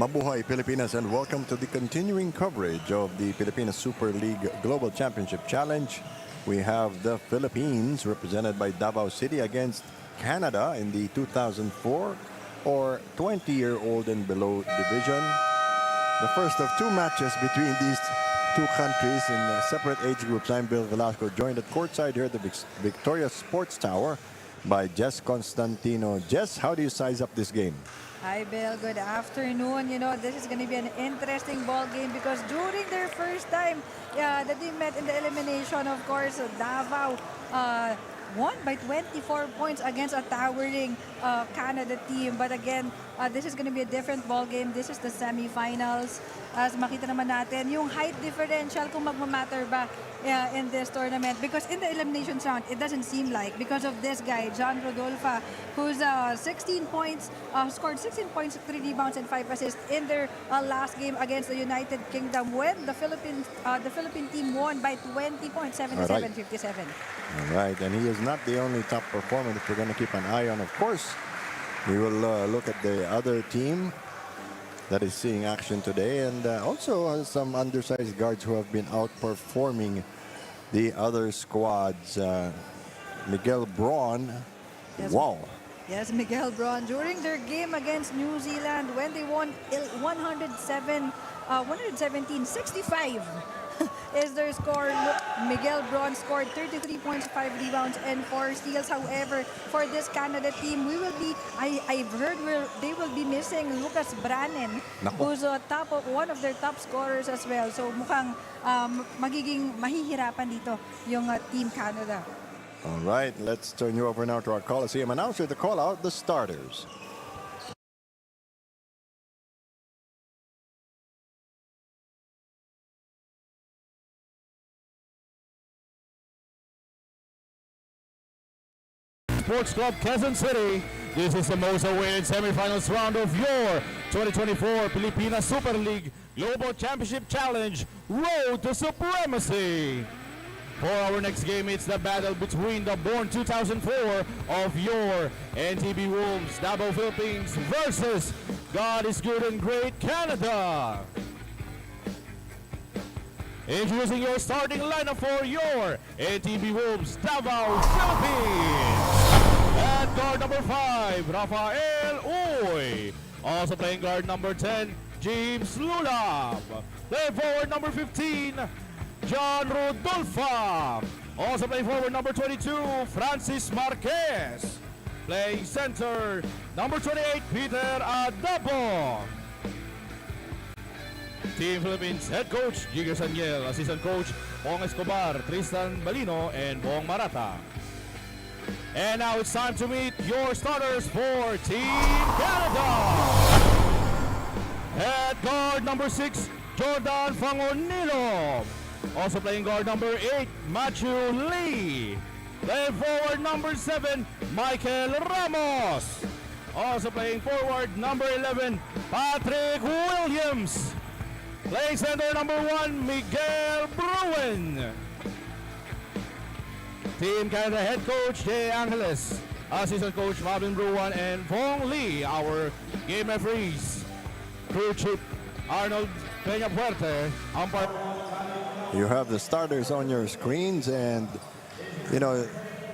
Mabuhay Pilipinas, and welcome to the continuing coverage of the Pilipinas Super League Global Championship Challenge. We have the Philippines represented by Davao City against Canada in the 2004 or 20-year-old and below division. The first of two matches between these two countries in separate age groups. I'm Bill Velasco, joined at courtside here at the Victoria Sports Tower by Jess Constantino. Jess, how do you size up this game? Hi, Bill. Good afternoon. You know, this is going to be an interesting ball game because during their first time that they met in the elimination, of course, Davao won by 24 points against a towering Canada team. But again, this is going to be a different ball game. This is the semifinals. As makita naman natin, yung height differential kung magmamatter ba in this tournament. Because in the elimination round, it doesn't seem like because of this guy, John Rodolfa, who's 16 points, scored 16 points, 3 rebounds, and 5 assists in their last game against the United Kingdom when the Philippine team won by 20 points, 77-57. All right, and he is not the only top performer that we're going to keep an eye on. Of course, we will look at the other team that is seeing action today, and also some undersized guards who have been outperforming the other squads. Miguel Braun, yes, wow. Yes, Miguel Braun, during their game against New Zealand when they won 117-65 is their score. Miguel Braun scored 33 points, 5 rebounds, and 4 steals. However, for this Canada team, I've heard they will be missing Lucas Brannen, who's one of their top scorers as well. So mukhang magiging mahihirapan dito yung Team Canada. All right, let's turn you over now to our Coliseum announcer to call out the starters. Sports Club Quezon City. This is the most awaited semifinals round of your 2024 Pilipinas Super League Global Championship Challenge Road to Supremacy. For our next game, it's the battle between the born 2004 of your NTB Wolves, Davao Philippines versus God is Good and Great Canada. Introducing your starting lineup for your NTB Wolves, Davao Philippines. At guard number 5, Rafael Uy. Also playing guard number 10, James Lulab. Playing forward number 15, John Rodolfa. Also playing forward number 22, Francis Marquez. Playing center, number 28, Peter Adapo. Team Philippines head coach, Jigger Sanyel. Assistant coach, Bong Escobar, Tristan Balino, and Bong Marata. And now it's time to meet your starters for Team Canada. At guard number 6, Jordan Fangonilo. Also playing guard number 8, Matthew Lee. Playing forward number 7, Michael Ramos. Also playing forward number 11, Patrick Williams. Playing center number 1, Miguel Bruin. Team Canada head coach, Jay Angeles. Assistant coach, Marvin Bruin and Fong Lee. Our game referees, crew chief, Arnold Peñapuerte. Umpire. You have the starters on your screens, and you know,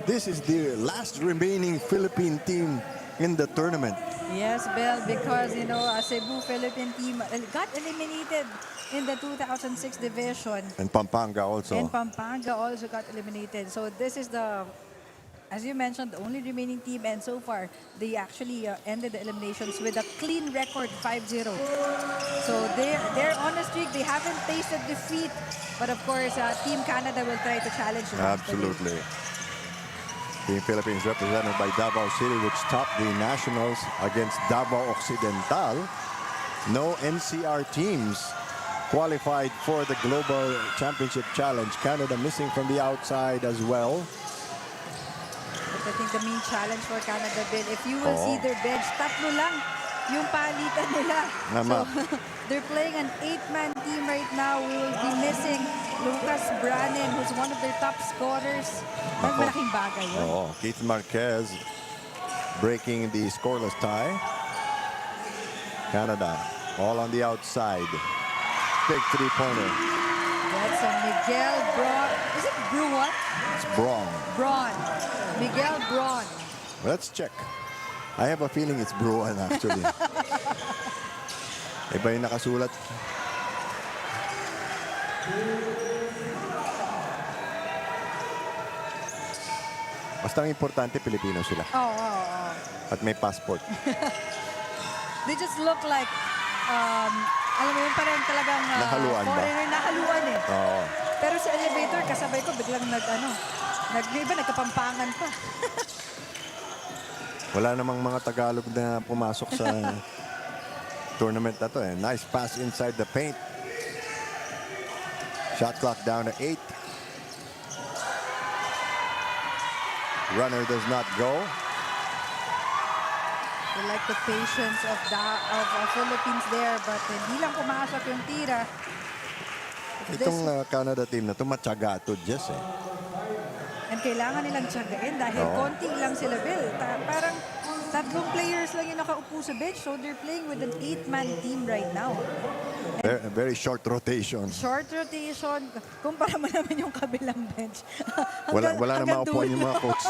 this is the last remaining Philippine team in the tournament. Yes, Bill, because, you know, a Cebu Philippine team got eliminated in the 2006 division. And Pampanga also. And Pampanga also got eliminated. So this is the, as you mentioned, the only remaining team. And so far, they actually ended the eliminations with a clean record, 5-0. So they're on a streak. They haven't tasted defeat. But of course, Team Canada will try to challenge them. Absolutely. Team Philippines represented by Davao City, which topped the Nationals against Davao Occidental. No NCR teams qualified for the Global Championship Challenge. Canada missing from the outside as well. But I think the main challenge for Canada, Bill, if you will see their bench, tatlo lang yung palitan nila. So they're playing an 8-man team right now. We will be missing Lucas Brannen, who's one of their top scorers. Malaking bagay yun. Keith Marquez breaking the scoreless tie. Canada All on the outside. Big three-pointer. That's a Miguel Braun. Is it Bruan? It's Braun. Braun. Miguel Braun. Let's check. I have a feeling it's Bruan actually. Iba yung nakasulat. Basta ang importante, Pilipino sila. Oh. At may passport. They just look like, alam mo yun, parang talagang Nahaluan ba? foreigner, nahaluan eh. Oo. Pero sa elevator, kasabay ko, biglang nagkapampangan pa. Wala namang mga Tagalog na pumasok sa tournament na to eh. Nice pass inside the paint. Shot clock down to 8. Runner does not go. I like the patience of Philippines there, but hindi lang pumasok yung tira. Itong Canada team na to, matyaga to, Jess eh. And kailangan nilang tiyagain dahil konti lang sila, Bill. Parang tatlong players lang yung nakaupo sa bench, so they're playing with an 8-man team right now. Very short rotation. Short rotation. Kumpara mo naman yung kabilang bench. Wala na hanggang maupuan dulo. yung mga coach.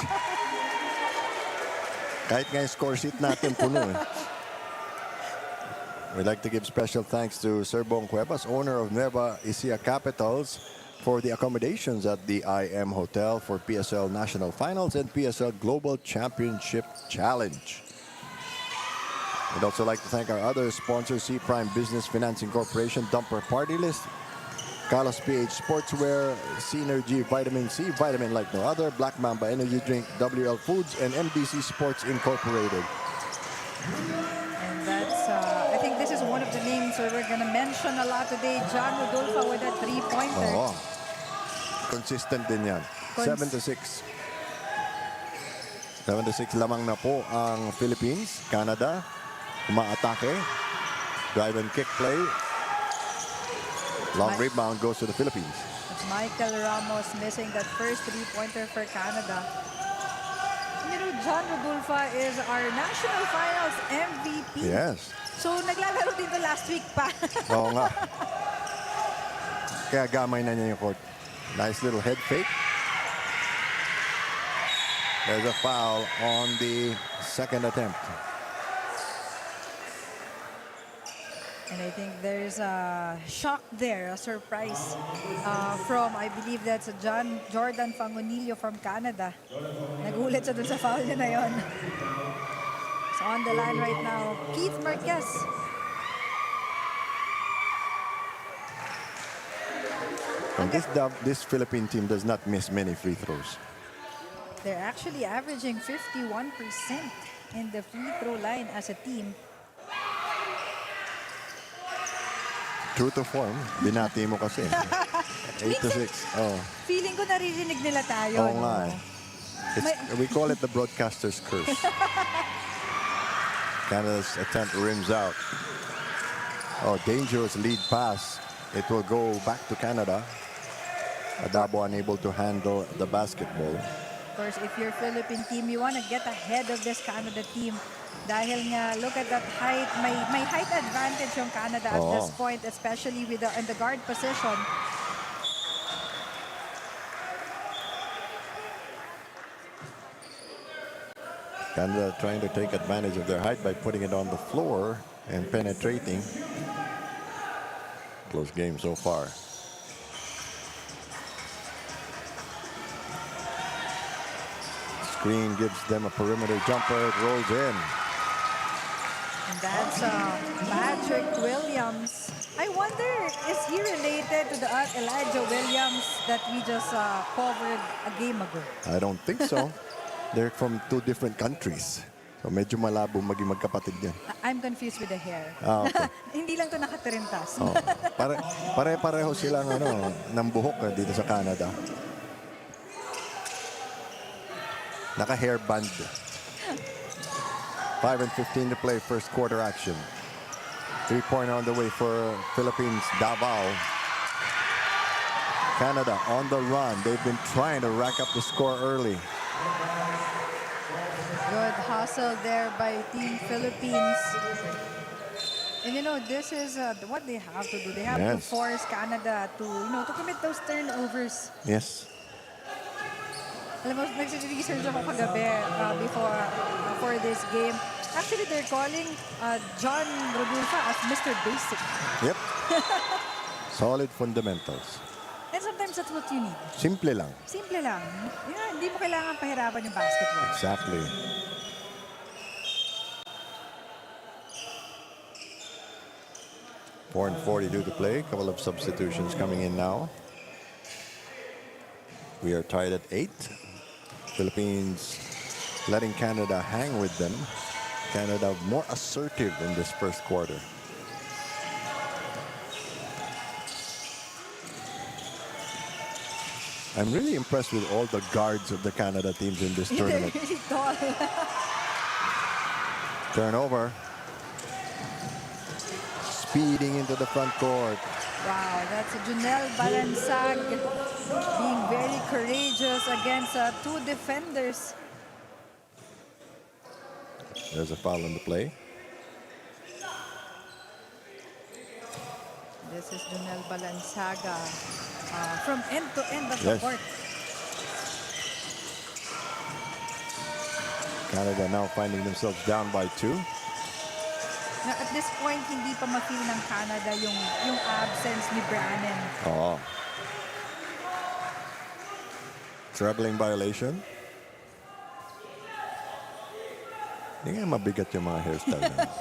Kahit nga yung score sheet natin puno eh. We'd like to give special thanks to Sir Bong Cuevas, owner of Nueva Ecija Capitals, for the accommodations at the IM Hotel for PSL National Finals and PSL Global Championship Challenge. We'd also like to thank our other sponsors, C Prime Business Financing Corporation, Dumper Party List, Carlos PH Sportswear, Synergy Vitamin C, vitamin like no other, Black Mamba Energy Drink, WL Foods, and MDC Sports Incorporated. And that's, I think this is one of the names we're going to mention a lot today. John Rodolfo with a three-pointer. Oo. Consistent din yan. 7-6. 7-6 lamang na po ang Philippines. Canada, umaatake. Drive and kick play. Long rebound goes to the Philippines. It's Michael Ramos missing that first three-pointer for Canada. You know, John Rodolfo is our National Finals MVP. Yes. So, naglalaro din to last week pa. Oo nga. Kaya gamay na niya yung court. Nice little head fake. There's a foul on the second attempt. And I think there's a shock there, a surprise from, I believe that's Jordan Fangonillo from Canada. Nagulat siya dun sa foul niya na yun. So on the line right now, Keith Marquez. And this Philippine team does not miss many free throws. They're actually averaging 51% in the free throw line as a team. True to form, binati mo kasi. 8-6. Oh. Feeling ko naririnig nila tayo. Oo nga eh. We call it the broadcaster's curse. Canada's attempt rims out. Oh, dangerous lead pass. It will go back to Canada. Adabo unable to handle the basketball. Of course, if you're Philippine team, you want to get ahead of this Canada team. Dahil nga, look at that height. May height advantage yung Canada at this point, especially with in the guard position. Canada trying to take advantage of their height by putting it on the floor and penetrating. Close game so far. Screen gives them a perimeter jumper. It rolls in. And that's Patrick Williams. I wonder, is he related to the Elijah Williams that we just covered a game ago? I don't think so. They're from two different countries. So medyo malabo maging magkapatid yan. I'm confused with the hair. Okay. Hindi lang to nakatirintas. Oh. Pare-pareho silang ng buhok dito sa Canada. Naka-hairband. 5:15 to play, first quarter action. 3-pointer on the way for Philippines, Davao. Canada on the run. They've been trying to rack up the score early. Good hustle there by Team Philippines. And this is what they have to do. They have to Yes. force Canada to, to commit those turnovers. Yes. Alam mo, nag-research ako kagabi before this game. Actually, they're calling John Rodulfa as Mr. Basic. Yep. Solid fundamentals. And sometimes that's what you need. Simple lang. Simple lang. Hindi mo kailangan pahirapan yung basketball. Exactly. Four and 42 to play. Couple of substitutions coming in now. We are tied at 8. Philippines letting Canada hang with them. Canada more assertive in this first quarter. I'm really impressed with all the guards of the Canada teams in this They're tournament. really tall. Turnover. Speeding into the front court. Wow, that's Junel Balansag being very courageous against two defenders. There's a foul on the play. This is Junel Balansaga from end to end of the Yes. court. Canada now finding themselves down by 2. Now, at this point, hindi pa ma-feel ng Canada yung absence ni Brannan. Oh. Dribbling violation. Hindi nga mabigat yung mga hairstyle na.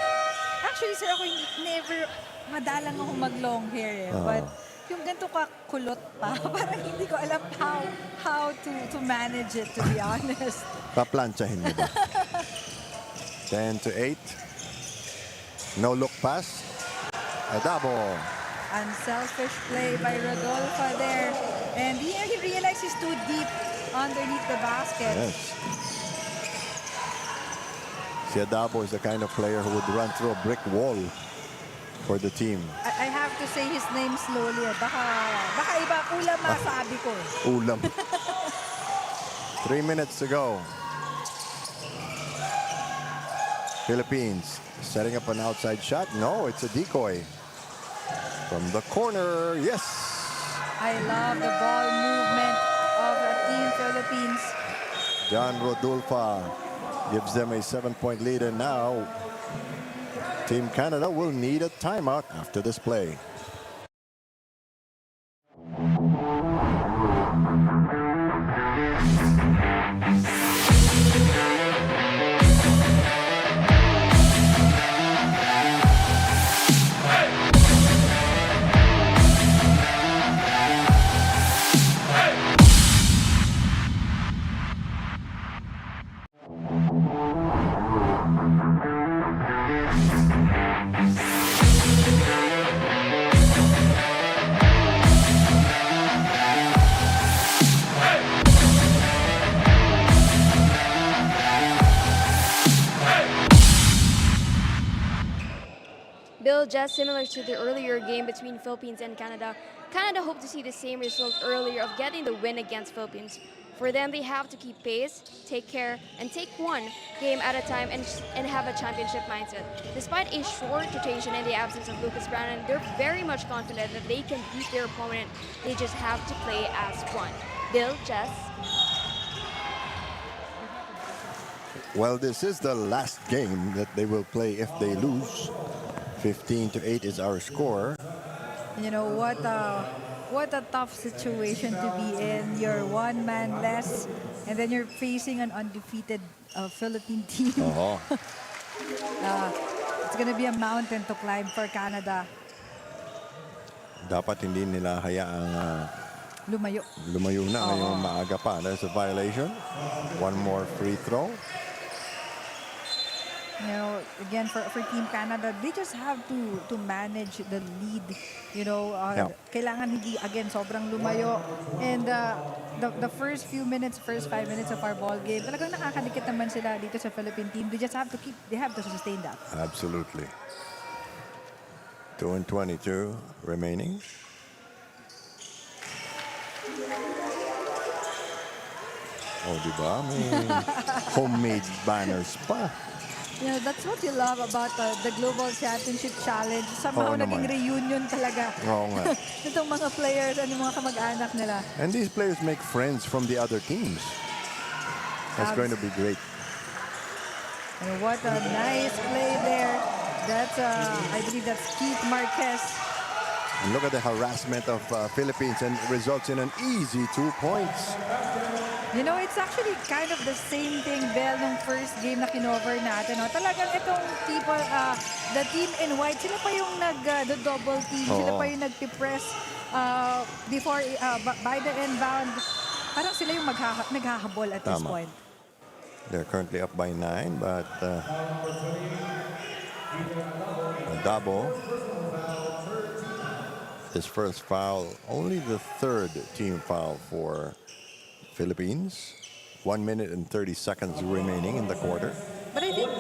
Actually, sir, ako never madalang ako mag-long hair. But yung ganito ka kulot pa, parang hindi ko alam how to manage it, to be honest. Paplantsahin mo ba? 10 to 8. No look pass. Adabo. Unselfish play by Rodolfo there. And he realized he's too deep underneath the basket. Yes. Si Adabo is the kind of player who would run through a brick wall for the team. I have to say his name slowly. Baka iba ulam masabi ko. Ulam. 3 minutes to go. Philippines setting up an outside shot. No, it's a decoy. From the corner, yes. I love the ball movement of Team Philippines. John Rodulfa gives them a 7-point lead, and now Team Canada will need a timeout after this play. Bill, just similar to the earlier game between Philippines and Canada, Canada hoped to see the same result earlier of getting the win against Philippines. For them, they have to keep pace, take care, and take one game at a time and have a championship mindset. Despite a short rotation in the absence of Lucas Brannan, they're very much confident that they can beat their opponent. They just have to play as one. Bill, Jess. Well, this is the last game that they will play if they lose. 15 to 8 is our score. You know what a tough situation to be in. You're one man less, and then you're facing an undefeated Philippine team. It's gonna be a mountain to climb for Canada. Dapat hindi nila hayaang lumayo na ngayong maaga pa. There's a violation. One more free throw. You know, again for Team Canada, they just have to manage the lead. You know, kailangan hindi again sobrang lumayo. And the first 5 minutes of our ball game, talagang nakakadikit naman sila dito sa Philippine team. They just have to sustain that. Absolutely. 2 and 22 remaining. Oh, di ba? May homemade banners pa. You know, that's what you love about the Global Championship Challenge. Somehow Oo naging naman. reunion talaga. Oo nga. Itong mga players and yung mga kamag-anak nila. And these players make friends from the other teams. That's going to be great. And what a nice play there. That's, I believe that's Keith Marquez. And look at the harassment of Philippines, and it results in an easy 2 points. You know, it's actually kind of the same thing, Bell, nung first game na kinover natin. No? Talagang itong people, the team in white, sila pa yung nag-double team. Sila Oo. pa yung nag-press before, by the inbound. Parang sila yung naghahabol at this Tama. point. They're currently up by 9, but Dabo, his first foul, only the third team foul for Philippines. 1 minute and 30 seconds remaining in the quarter. But I think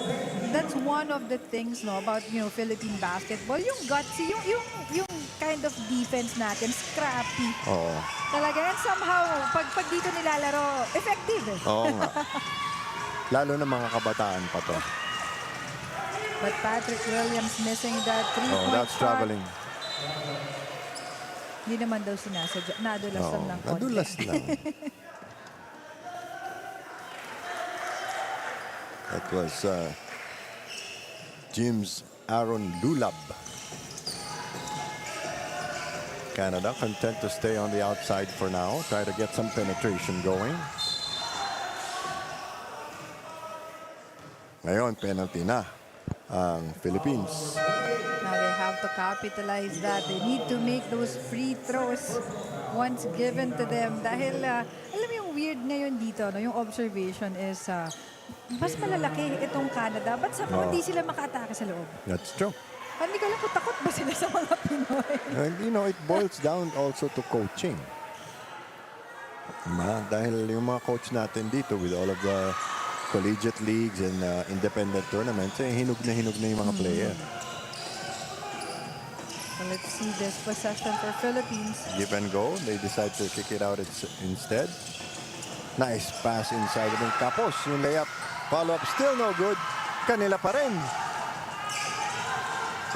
that's one of the things, no, about, you know, Philippine basketball. Yung gutsy, yung kind of defense natin, scrappy. Oo. Talaga, and somehow, pag dito nilalaro, effective eh. Oo nga. Lalo na mga kabataan pa to. But Patrick Williams missing that three-point That's shot. traveling. Hindi naman daw sinasadya. Nadulas lang ng konti. Nadulas lang. That was Jim's Aaron Lulab. Canada content to stay on the outside for now. Try to get some penetration going. Ngayon, penalty na ang Philippines. Now they have to capitalize that. They need to make those free throws once given to them. Dahil, alam mo yung weird ngayon dito, no? Yung observation is, mas malalaki itong Canada. Ba't sa hindi sila maka-atake sa loob? That's true. Hindi ko lang kung takot ba sila sa mga Pinoy. And you know, it boils down also to coaching. Dahil yung mga coach natin dito with all of the collegiate leagues and independent tournaments, hinug na yung mga player. So let's see this possession for Philippines. Give and go. They decide to kick it out instead. Nice pass inside. Tapos yung layup. Follow-up still no good. Kanila pa rin.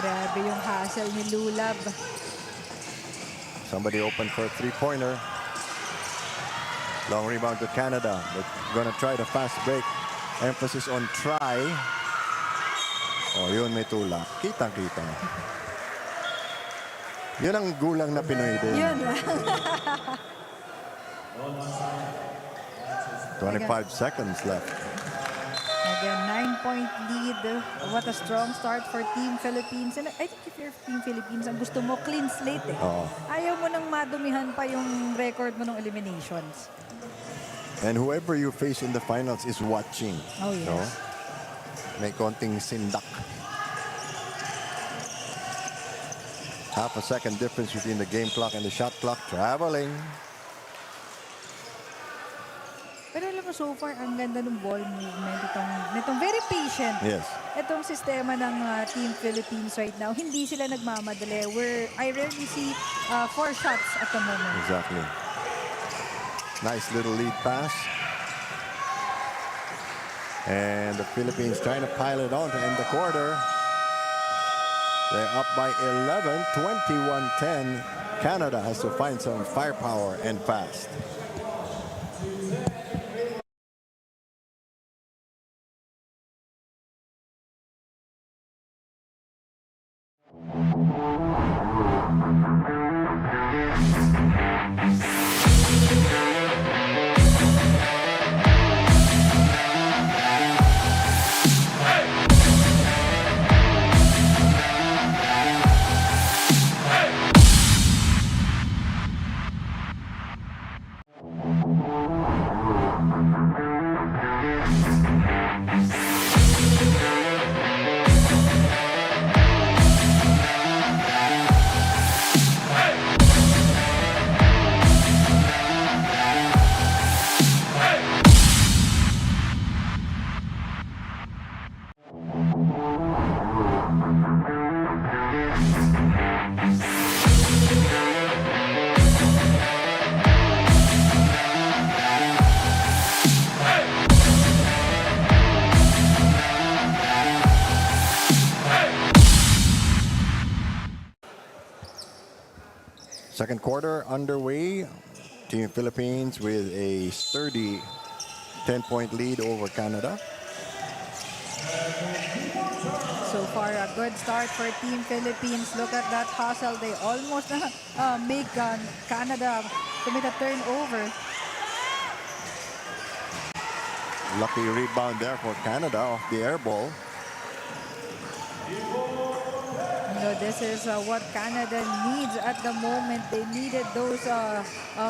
Grabe yung hassle ni Lulab. Somebody open for a three-pointer. Long rebound to Canada. They're gonna try the fast break. Emphasis on try. Oh, yun may tulak. Kitang-kita. Yun ang gulang na Pinoy din. Yun lang. 25 seconds left. Again, 9-point lead. What a strong start for Team Philippines. And I think if you're Team Philippines, ang gusto mo, clean slate eh. Oo. Ayaw mo nang madumihan pa yung record mo ng eliminations. And whoever you face in the finals is watching. Oh, yes. No? May konting sindak. Half a second difference between the game clock and the shot clock. Traveling. Pero alam mo, so far, ang ganda ng ball movement. Itong very patient. Yes. Itong sistema ng Team Philippines right now, hindi sila nagmamadali. I rarely see 4 shots at the moment. Exactly. Nice little lead pass. And the Philippines trying to pile it on to end the quarter. They're up by 11, 21-10. Canada has to find some firepower and fast. Second quarter underway. Team Philippines with a sturdy 10-point lead over Canada. So far, a good start for Team Philippines. Look at that hustle. They almost make Canada commit a turnover. Lucky rebound there for Canada off the air ball. You know, this is what Canada needs at the moment. They needed those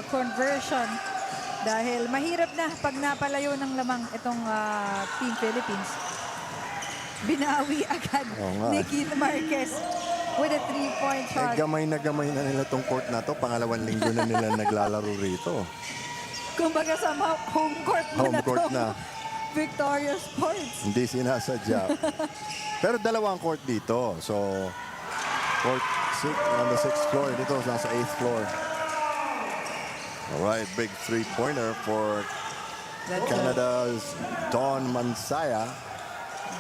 conversion dahil mahirap na pag napalayo ng lamang itong Team Philippines. Binawi agad ni Keith Marquez with a 3-point shot. Gamay na nila tong court na to. Pangalawang linggo na nila naglalaro rito. Kumbaga sa home court mo Home na court to. na. Victoria Sports. Hindi sinasadya. Pero dalawang court dito. So, court on the 6th floor. Dito nasa 8th floor. All right, big three-pointer for Canada's Don Mansaya.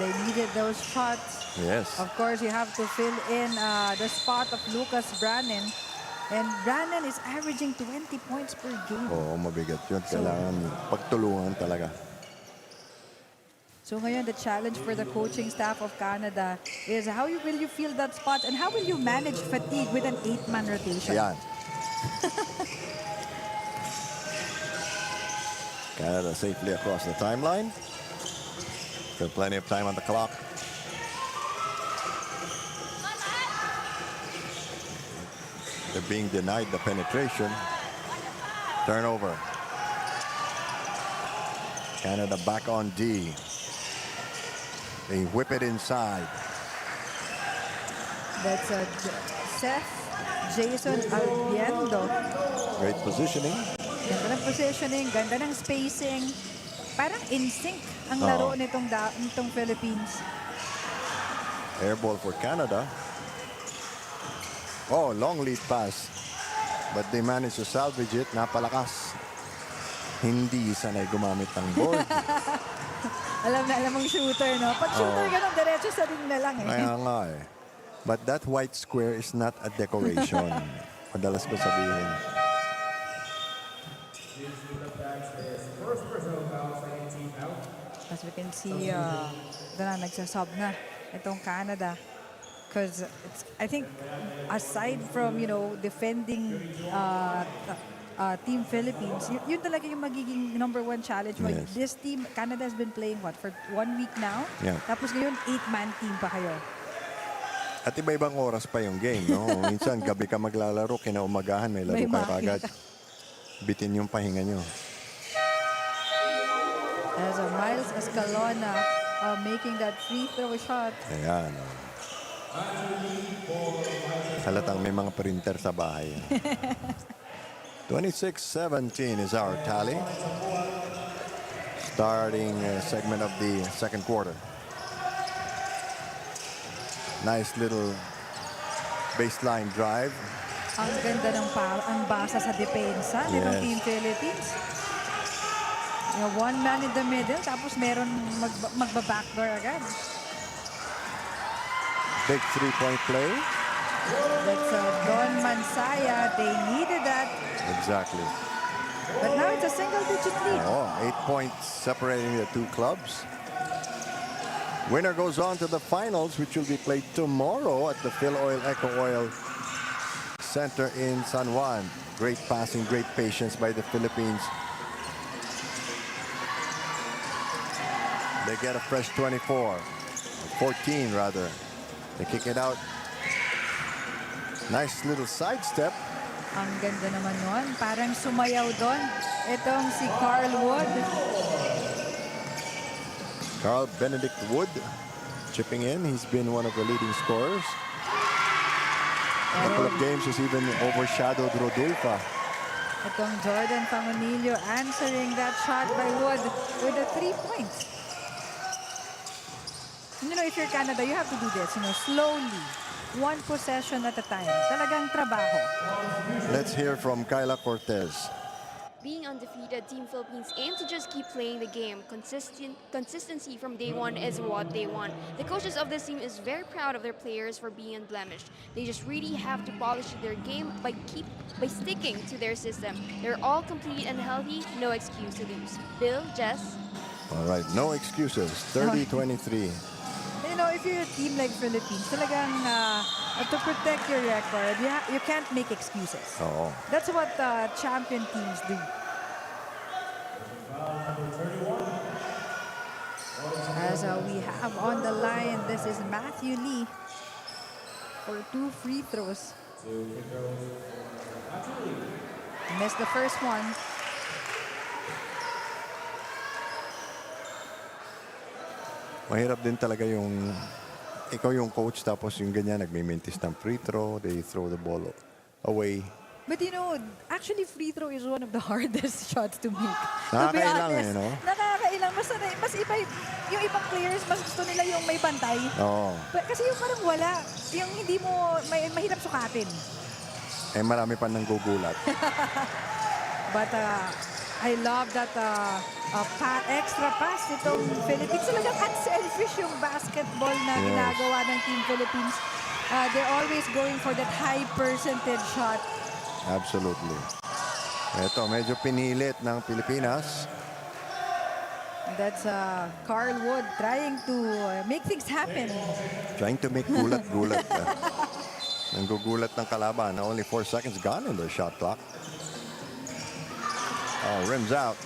They needed those shots. Yes. Of course, you have to fill in the spot of Lucas Brannan. And Brannan is averaging 20 points per game. Oo, mabigat yun. Kailangan pagtulungan talaga. So ngayon, the challenge for the coaching staff of Canada is how will you fill that spot and how will you manage fatigue with an 8-man rotation? Yan. Canada safely across the timeline. Still plenty of time on the clock. They're being denied the penetration. Turnover. Canada back on D. They whip it inside. That's Seth Jason Albiendo. Great positioning. Ganda ng positioning, ganda ng spacing. Parang in sync ang laro nitong Philippines. Air ball for Canada. Oh, long lead pass. But they managed to salvage it. Napalakas. Hindi sanay gumamit ng board. Alam mong shooter, no? Pag shooter ka ng diretso sa ring na lang, eh. Kaya nga eh. But that white square is not a decoration. Madalas ko sabihin. As we can see, nagsasub na itong Canada. Because I think aside from, defending Team Philippines, yun talaga yung magiging #1 challenge. Yes. This team, Canada has been playing for 1 week now? Yeah. Tapos ngayon, 8-man team pa kayo. At iba-ibang oras pa yung game, no? Minsan, gabi ka maglalaro, kinaumagahan, may laro May ka makita. agad. Bitin yung pahinga nyo. As Miles Escalona making that free throw shot. Ayan. Halatang may mga printer sa bahay. 26-17 is our tally. Starting segment of the second quarter. Nice little baseline drive. Ang ganda ng ang basa sa depensa nitong Yes. Team Philippines. One man in the middle, tapos meron magba-backdoor agad. Big three-point play. That's Don Mansaya. They needed that. Exactly. But now it's a single-digit lead. 8 points separating the two clubs. Winner goes on to the finals, which will be played tomorrow at the Phil Oil Eco Oil Center in San Juan. Great passing, great patience by the Philippines. They get a fresh 24, 14 rather. They kick it out. Nice little sidestep. Ang ganda naman nun. Parang sumayaw doon. Itong si Carl Wood. Carl Benedict Wood chipping in. He's been one of the leading scorers. A couple of games has even overshadowed Rodolfa. Itong Jordan Pamonillo answering that shot by Wood with the 3 points. If you're Canada, you have to do this, slowly. One possession at a time. Talagang trabaho. Let's hear from Kyla Cortez. Being undefeated, Team Philippines aim to just keep playing the game. Consistency from day one is what they want. The coaches of this team is very proud of their players for being unblemished. They just really have to polish their game by sticking to their system. They're all complete and healthy, no excuse to lose. Bill, Jess. All right, no excuses. 30-23. You know, if you're a team like Philippines, talagang to protect your record, you can't make excuses. Oo. That's what champion teams do. As we have on the line, this is Matthew Lee for 2 free throws. Missed the first one. Mahirap din talaga yung ikaw yung coach tapos yung ganyan nagme-mintis ng free throw, they throw the ball away. But you know, actually free throw is one of the hardest shots to make. To be Nakakailang honest, no? nakakailang. Mas iba, yung ibang players, mas gusto nila yung may bantay. Oo. Kasi yung parang wala, yung hindi mo, mahirap sukatin. Eh marami pa nang gugulat. But I love that extra pass nitong Philippines. Talagang unselfish yung basketball na Yes. ginagawa ng Team Philippines. They're always going for that high percentage shot. Absolutely. Ito, medyo pinilit ng Pilipinas. That's Carl Wood trying to make things happen. Trying to make gulat-gulat. Nanggugulat ng kalaban. Only 4 seconds gone in the shot clock. Oh, rims out.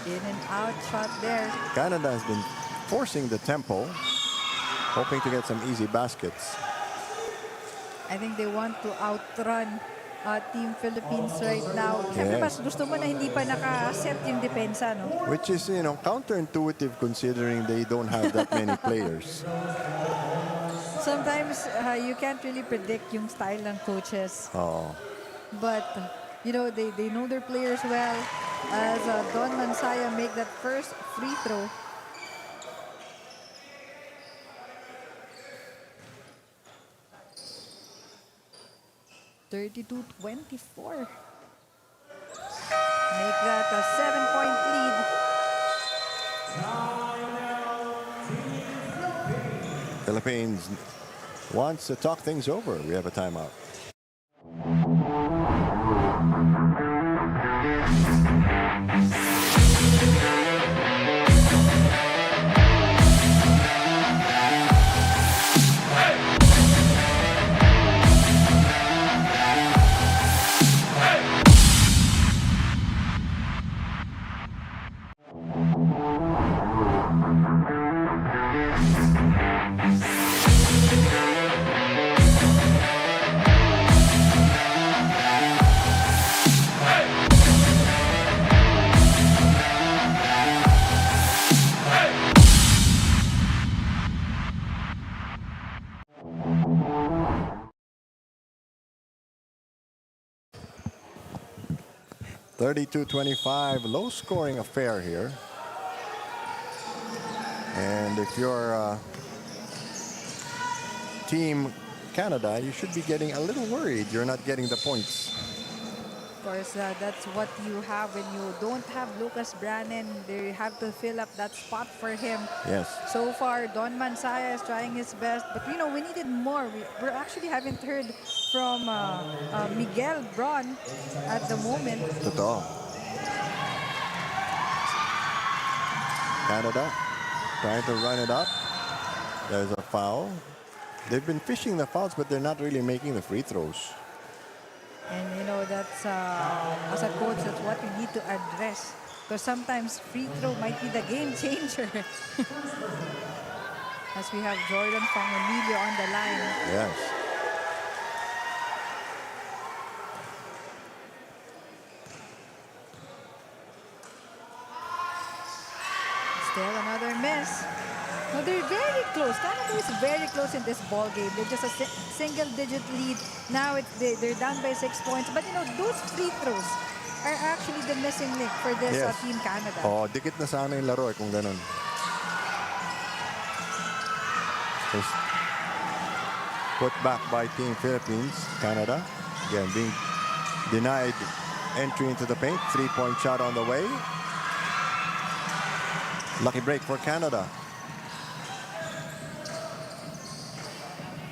In and out shot there. Canada has been forcing the tempo, hoping to get some easy baskets. I think they want to outrun Team Philippines right now. Siyempre, Yes. mas gusto mo na hindi pa nakaset yung depensa, no? Which is, counterintuitive considering they don't have that many players. Sometimes you can't really predict yung style ng coaches. Oh, But, you know, they know their players well. As Don Mansaya make that first free throw. (32-24). Make that a 7-point lead. Philippines wants to talk things over. We have a timeout. (32-25), low-scoring affair here. And if you're Team Canada, you should be getting a little worried you're not getting the points. Of course, that's what you have when you don't have Lucas Brannan. They have to fill up that spot for him. Yes. So far, Don Mansaya is trying his best, but you know, we needed more. We actually haven't heard from Miguel Braun at the moment. Totoo. Canada trying to run it up. There's a foul. They've been fishing the fouls, but they're not really making the free throws. And you know, that's as a coach, that's what we need to address. Because sometimes free throw might be the game changer. As we have Jordan Fangomilio on the line. Yes. Still another miss. No, they're very close. Canada is very close in this ball game. They're just a single-digit lead. Now they're down by 6 points. But you know, those free throws are actually the missing link for this Yes. Team Canada. Oh, dikit na sana yung laro kung ganun. Just put back by Team Philippines. Canada, again, being denied entry into the paint. 3-point shot on the way. Lucky break for Canada.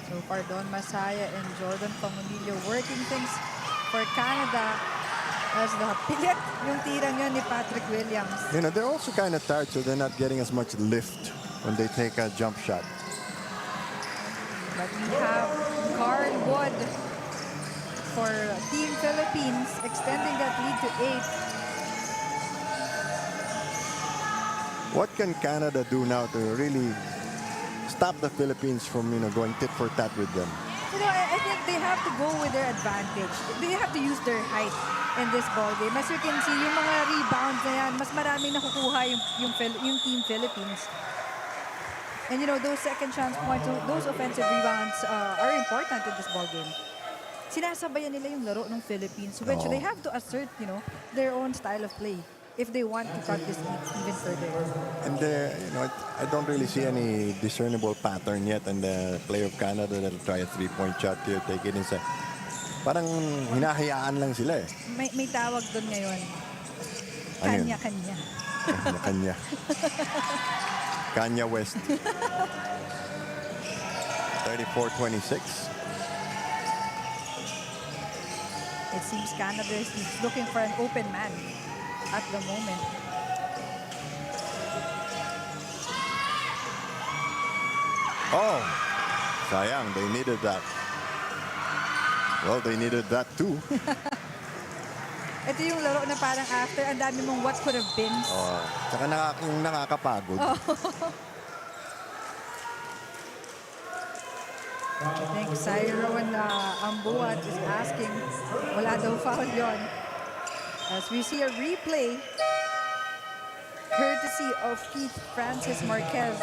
So far, Don Masaya and Jordan Pangulillo working things for Canada as the pilit yung tirang yun ni Patrick Williams. You know, they're also kind of tired, so they're not getting as much lift when they take a jump shot. But we have Carl Wood for Team Philippines, extending that lead to 8. What can Canada do now to really stop the Philippines from, you know, going tit for tat with them? You know, I think they have to go with their advantage. They have to use their height in this ball game. As you can see, yung mga rebounds na yan, mas maraming nakukuha yung Team Philippines. And you know, those second chance points, those offensive rebounds are important in this ball game. Sinasabayan nila yung laro ng Philippines, which they have to assert, you know, their own style of play if they want to cut this lead even further. And you know, I don't really see any discernible pattern yet in the play of Canada that'll try a 3-point shot here, take it inside. Parang hinahayaan lang sila eh. May tawag doon ngayon. Ano yun? Kanya-kanya. Kanya. Kanya West. 34-26. It seems Canada is looking for an open man at the moment. Oh, sayang, they needed that. Well, they needed that too. Ito yung laro na parang after, ang dami mong what could have been. Tsaka nakakapagod. I think Cyron Ambuat is asking, wala daw foul yon. As we see a replay, courtesy of Keith Francis Marquez.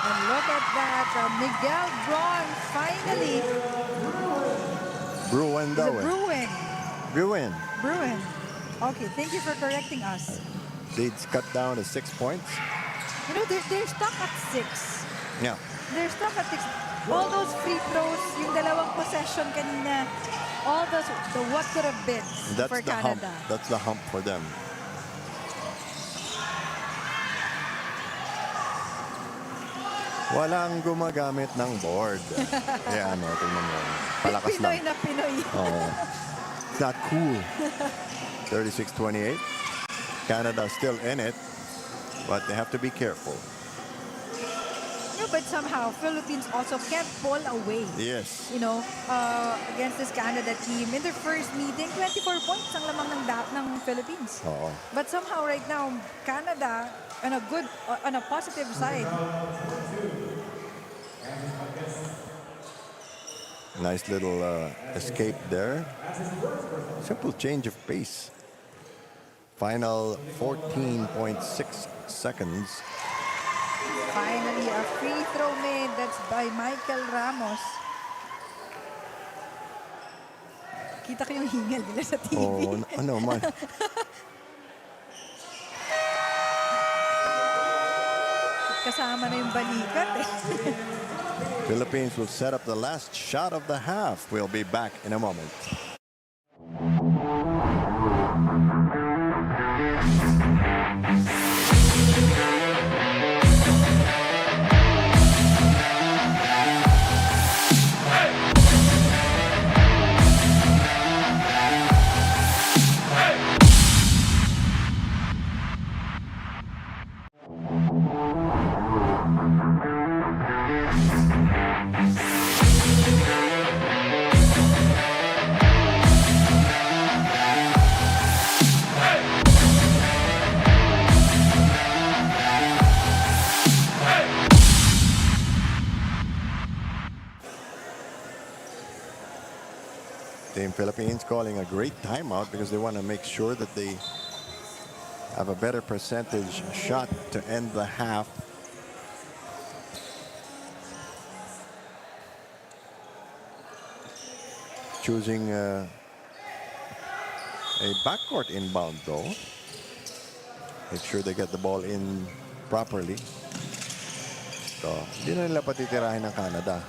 And look at that, Miguel Braun finally. Bruin Is daw it eh. Bruin? Bruin. Bruin. Okay, thank you for correcting us. Leads cut down to 6 points. You know, they're stuck at 6. Yeah. They're stuck at 6. All those free throws, yung dalawang possession kanina, all those, the what could have been That's for the hump. Canada. That's the hump for them. Walang gumagamit ng board. Ayan, tingnan mo. Palakas Pinoy lang. na Pinoy. Oh, it's not cool. 36-28. Canada still in it, but they have to be careful. No, but somehow, Philippines also can't pull away. Yes. You know, against this Canada team. In their first meeting, 24 points ang lamang ng Philippines. Oo. But somehow right now, Canada on a positive side. Nice little escape there. Simple change of pace. Final 14.6 seconds. Finally, a free throw made. That's by Michael Ramos. Kita ko yung hingal nila sa TV. Oh, ano man. Kasama na yung balikat eh. Philippines will set up the last shot of the half. We'll be back in a moment. Team Philippines calling a great timeout because they want to make sure that they have a better percentage shot to end the half. choosing a backcourt inbound though. Make sure they get the ball in properly. So, hindi na nila patitirahin ng Canada.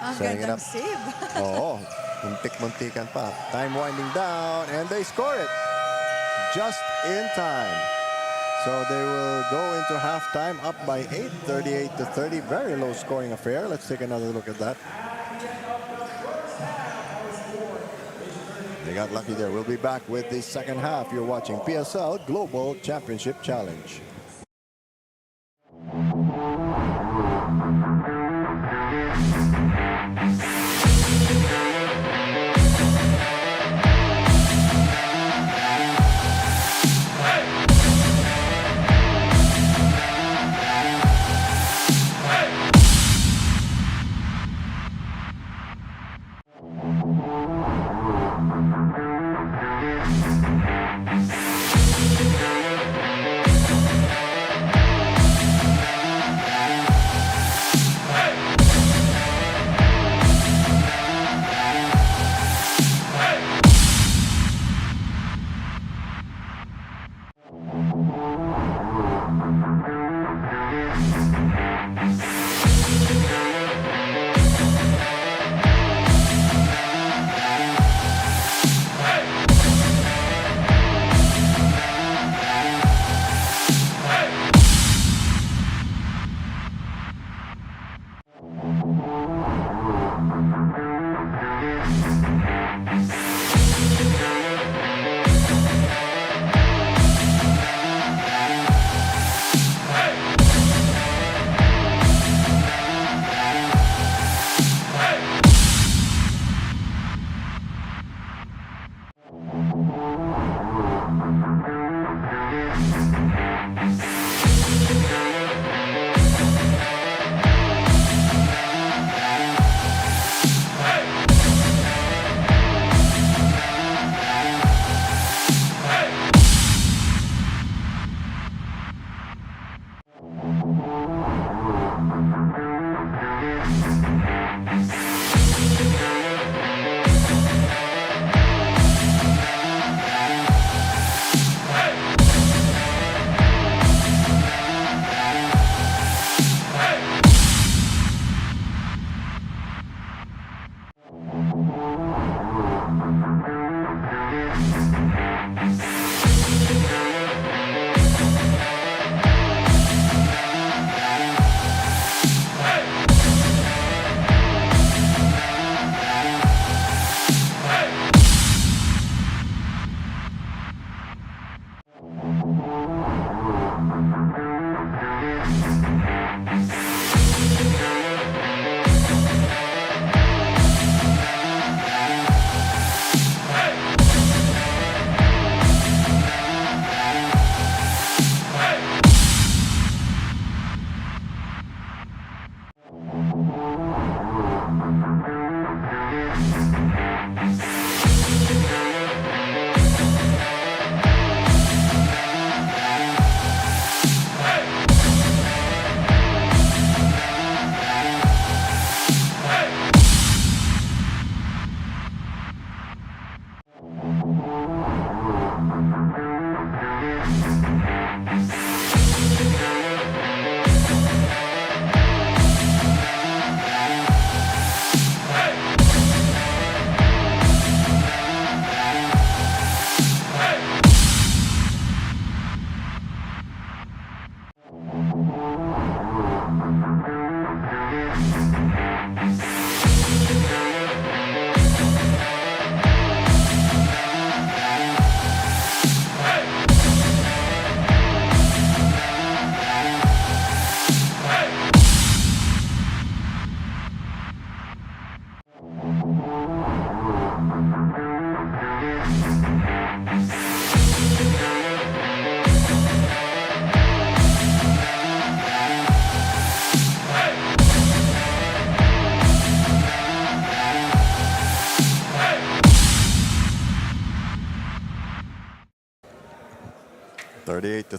Ang Setting it gandang up. save. Oo, muntik-muntikan pa. Time winding down and they score it just in time. So they will go into halftime up by 8, 38-30. Very low scoring affair. Let's take another look at that. They got lucky there. We'll be back with the second half. You're watching PSL Global Championship Challenge.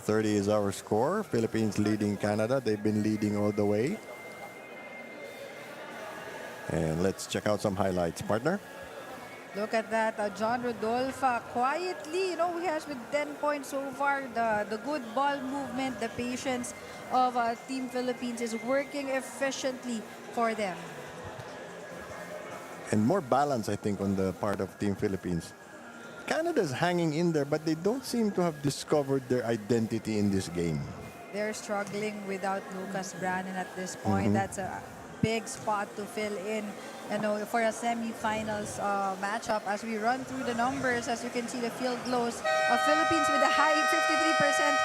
.30 is our score. Philippines leading Canada. They've been leading all the way. And let's check out some highlights, partner. Look at that, John Rodolfo quietly, he has with 10 points so far. The good ball movement, the patience of Team Philippines is working efficiently for them. And more balance, I think, on the part of Team Philippines. Canada's hanging in there, but they don't seem to have discovered their identity in this game. They're struggling without Lucas Brannan at this point. That's a big spot to fill in, for a semifinals matchup. As we run through the numbers, as you can see, the field goals. Philippines with a high 53%,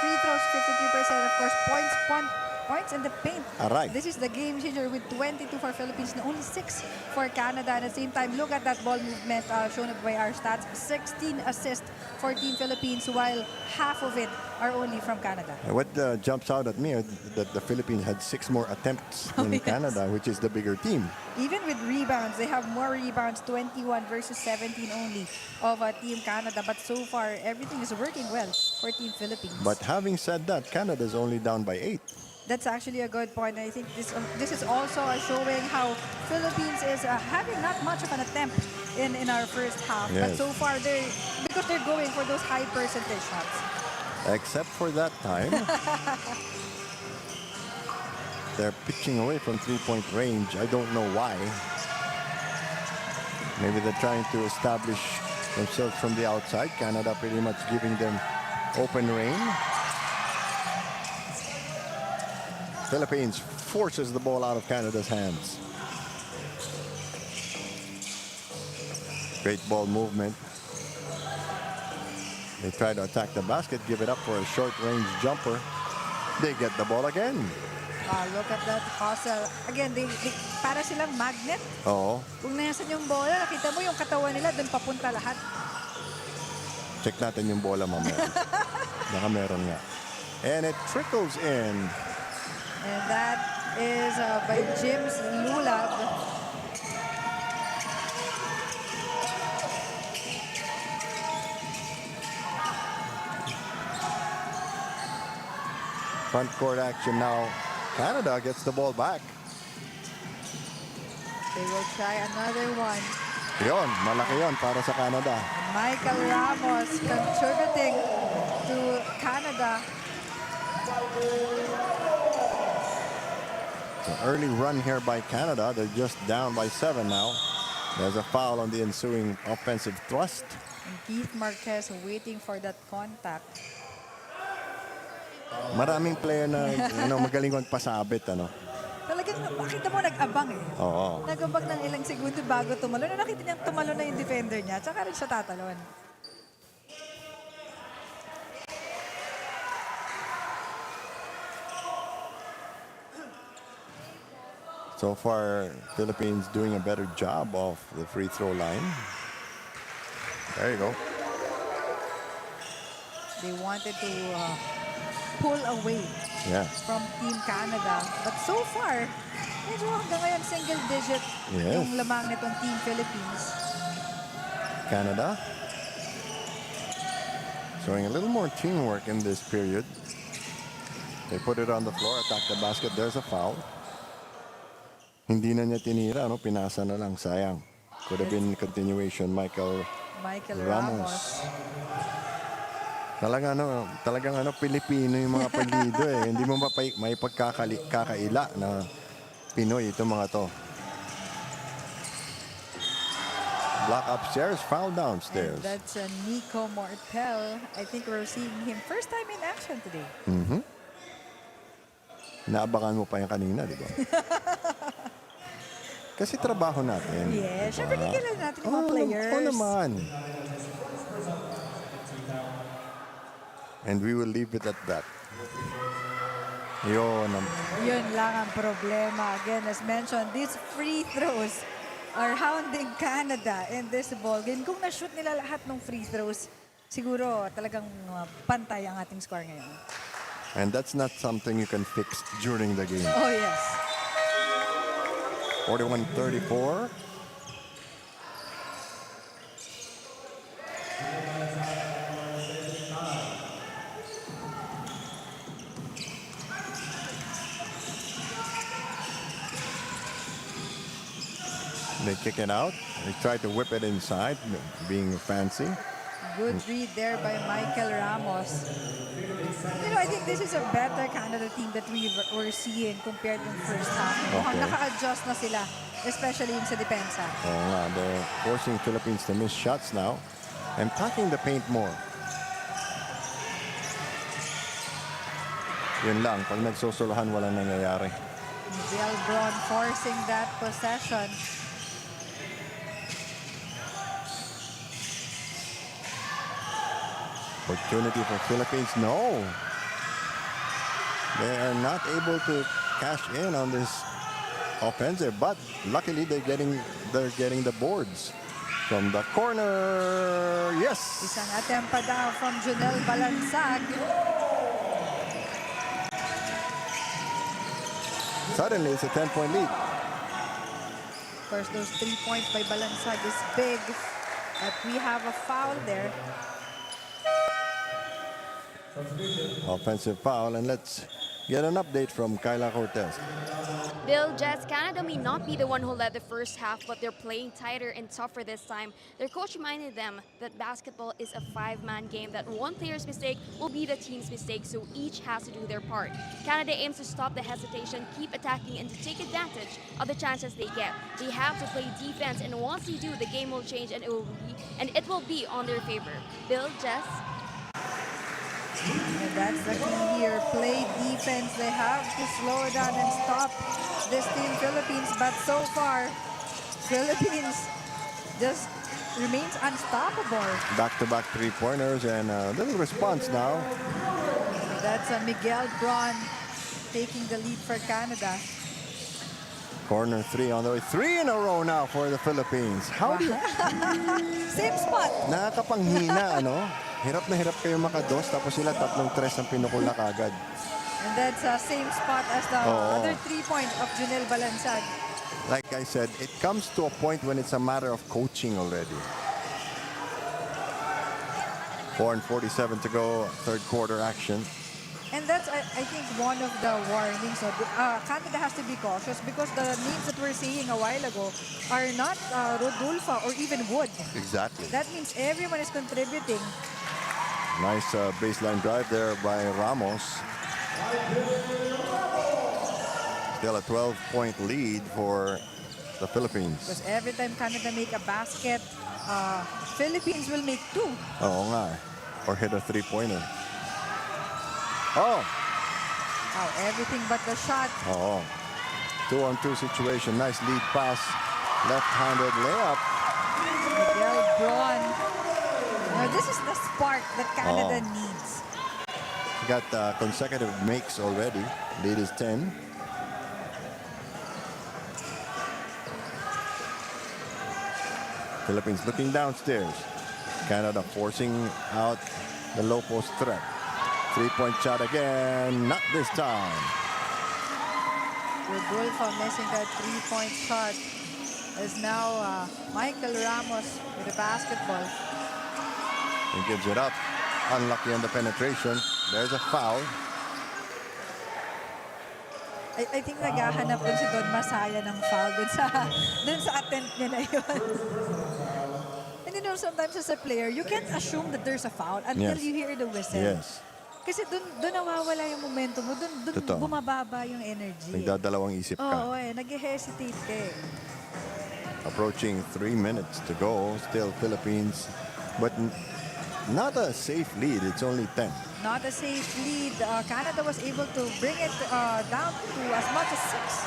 free throws 53%, of course, points in the paint. Aray. This is the game changer with 22 for Philippines and only 6 for Canada. At the same time, look at that ball movement shown by our stats. 16 assists for Team Philippines, while half of it are only from Canada. What jumps out at me is that the Philippines had 6 more attempts than yes. Canada, which is the bigger team. Even with rebounds, they have more rebounds, 21 versus 17 only of Team Canada. But so far, everything is working well for Team Philippines. But having said that, Canada's only down by 8. That's actually a good point. I think this is also showing how Philippines is having not much of an attempt in our first half. Yes. But so far, because they're going for those high percentage shots. Except for that time. They're pitching away from 3-point range. I don't know why. Maybe they're trying to establish themselves from the outside. Canada pretty much giving them open reign. Philippines forces the ball out of Canada's hands. Great ball movement. They try to attack the basket, give it up for a short-range jumper. They get the ball again. Look at that hustle. Again, they para silang magnet. Oo. Kung nasan yung bola, nakita mo yung katawan nila, doon papunta lahat. Check natin yung bola mamaya. Baka meron nga. And it trickles in. And that is by James Lulab. Front court action now. Canada gets the ball back. They will try another one. Yon, malaki yon para sa Canada. Michael Ramos contributing to Canada. So early run here by Canada. They're just down by 7 now. There's a foul on the ensuing offensive thrust. And Keith Marquez waiting for that contact. Maraming player na magaling pasabit. Talagang makita mo nag-abang eh. Oo. Nag-abang ng ilang segundo bago tumalon. Nakita niya tumalon na yung defender niya. Tsaka rin siya tatalon. So far, Philippines doing a better job of the free throw line. There you go. They wanted to pull away from Team Canada. But so far, medyo hanggang ngayon single digit yung lamang nitong Team Philippines. Canada showing a little more teamwork in this period. They put it on the floor, attack the basket. There's a foul. Hindi na niya tinira, pinasa na lang, sayang. Could have been continuation. Michael Ramos. Talagang Pilipino yung mga apelyido eh. Hindi mo may pagkakaila na Pinoy itong mga to. Block upstairs, foul downstairs. And that's Nico Mortel. I think we're seeing him first time in action today. Naabangan mo pa yan kanina, di ba? Kasi trabaho natin. Yeah, syempre kikilala natin yung mga players. Oo naman. And we will leave it at that. Yun lang ang problema. Again, as mentioned, these free throws are hounding Canada in this ball game. Kung na-shoot nila lahat ng free throws, siguro talagang pantay ang ating score ngayon. And that's not something you can fix during the game. Oh, yes. 41-34. They kick it out. They try to whip it inside, being fancy. Good read there by Michael Ramos. You know, I think this is a better Canada team that we're seeing compared to the first half. Mukhang Okay. naka-adjust na sila, especially yung sa depensa. Oo nga, they're forcing Philippines to miss shots now and packing the paint more. Yun lang, pag nagsosolohan, walang nangyayari. Miguel Braun forcing that possession. Opportunity for Philippines, no. They are not able to cash in on this offensive, but luckily they're getting the boards from the corner. Yes. Isang attempt pa daw from Junel Balansag. Suddenly it's a 10-point lead. Of course, those 3 points by Balansag is big. But we have a foul there. Offensive foul, and let's get an update from Kyla Cortez. Bill, Jess, Canada may not be the one who led the first half, but they're playing tighter and tougher this time. Their coach reminded them that basketball is a five-man game, that one player's mistake will be the team's mistake, so each has to do their part. Canada aims to stop the hesitation, keep attacking, and to take advantage of the chances they get. They have to play defense, and once they do, the game will change, and it will be on their favor. Bill, Jess? And that's the key here. Play defense. They have to slow down and stop this team, Philippines. But so far, Philippines just remains unstoppable. Back-to-back three-pointers and a little response now. That's Miguel Braun taking the lead for Canada. Corner three on the way. 3 in a row now for the Philippines. How do you... Same spot. Nakakapanghina, ano? Hirap na hirap kayo makados, tapos sila tatlong tres ang pinukula kagad. And that's same spot as the other 3 points of Junel Balansag. Like I said, it comes to a point when it's a matter of coaching already. 4:47 to go, third quarter action. And that's, I think, one of the warnings. Canada has to be cautious because the names that we're seeing a while ago are not Rodolfo or even Wood. Exactly. That means everyone is contributing. Nice baseline drive there by Ramos. Still a 12-point lead for the Philippines. Because every time Canada make a basket, Philippines will make 2. Oo nga. Or hit a three-pointer. Oh! Wow, everything but the shot. Oo. 2-on-2 situation. Nice lead pass. Left-handed layup. Miguel Braun. Now, this is the spark that Canada needs. Got consecutive makes already. Lead is 10. Philippines looking downstairs. Canada forcing out the low post threat. 3-point shot again. Not this time. Rodolfo missing that 3-point shot. Is now Michael Ramos with the basketball. He gives it up. Unlucky on the penetration. There's a foul. I think naghahanap dun si Don Masaya ng foul dun sa attempt niya na yun. And you know, sometimes as a player, you can't assume that there's a foul until Yes. you hear the whistle. Yes. Kasi dun nawawala yung momentum mo, dun Totoo. bumababa yung energy. Nagdadalawang isip Oo, ka. nag-hesitate ka eh. Approaching 3 minutes to go. Still Philippines. But not a safe lead. It's only 10. Not a safe lead. Canada was able to bring it down to as much as 6.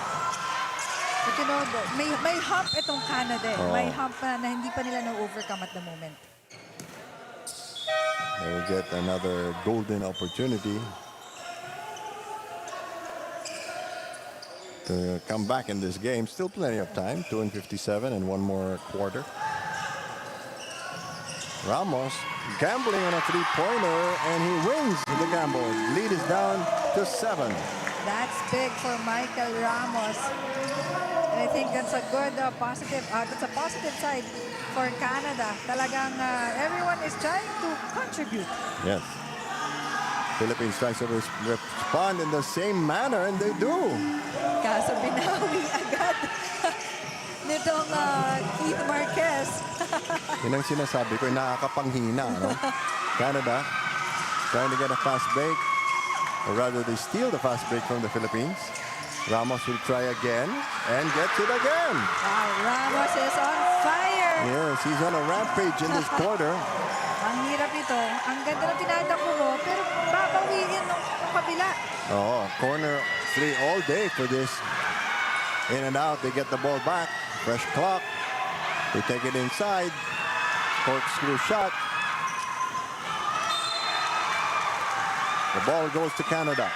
But you know, may hump itong Canada. May hump na hindi pa nila na-overcome at the moment. They will get another golden opportunity to come back in this game. Still plenty of time. 2:57 and one more quarter. Ramos gambling on a three-pointer, and he wins the gamble. Lead is down to 7. That's big for Michael Ramos. And I think that's a good positive, that's a positive side for Canada. Talagang everyone is trying to contribute. Yes. Philippines tries to respond in the same manner, and they do. Kaso binawi agad ni itong Keith Marquez. Yun ang sinasabi ko, nakakapanghina. No? Canada trying to get a fast break. Or rather, they steal the fast break from the Philippines. Ramos will try again and gets it again. Wow, Ramos is on fire. Yes, he's on a rampage in this quarter. Ang hirap ito. Ang ganda ng tinatakbo mo, pero babawiin ng kabila. Oh, corner 3 all day for this. In and out, they get the ball back. Fresh clock. They take it inside. Corkscrew shot. The ball goes to Canada.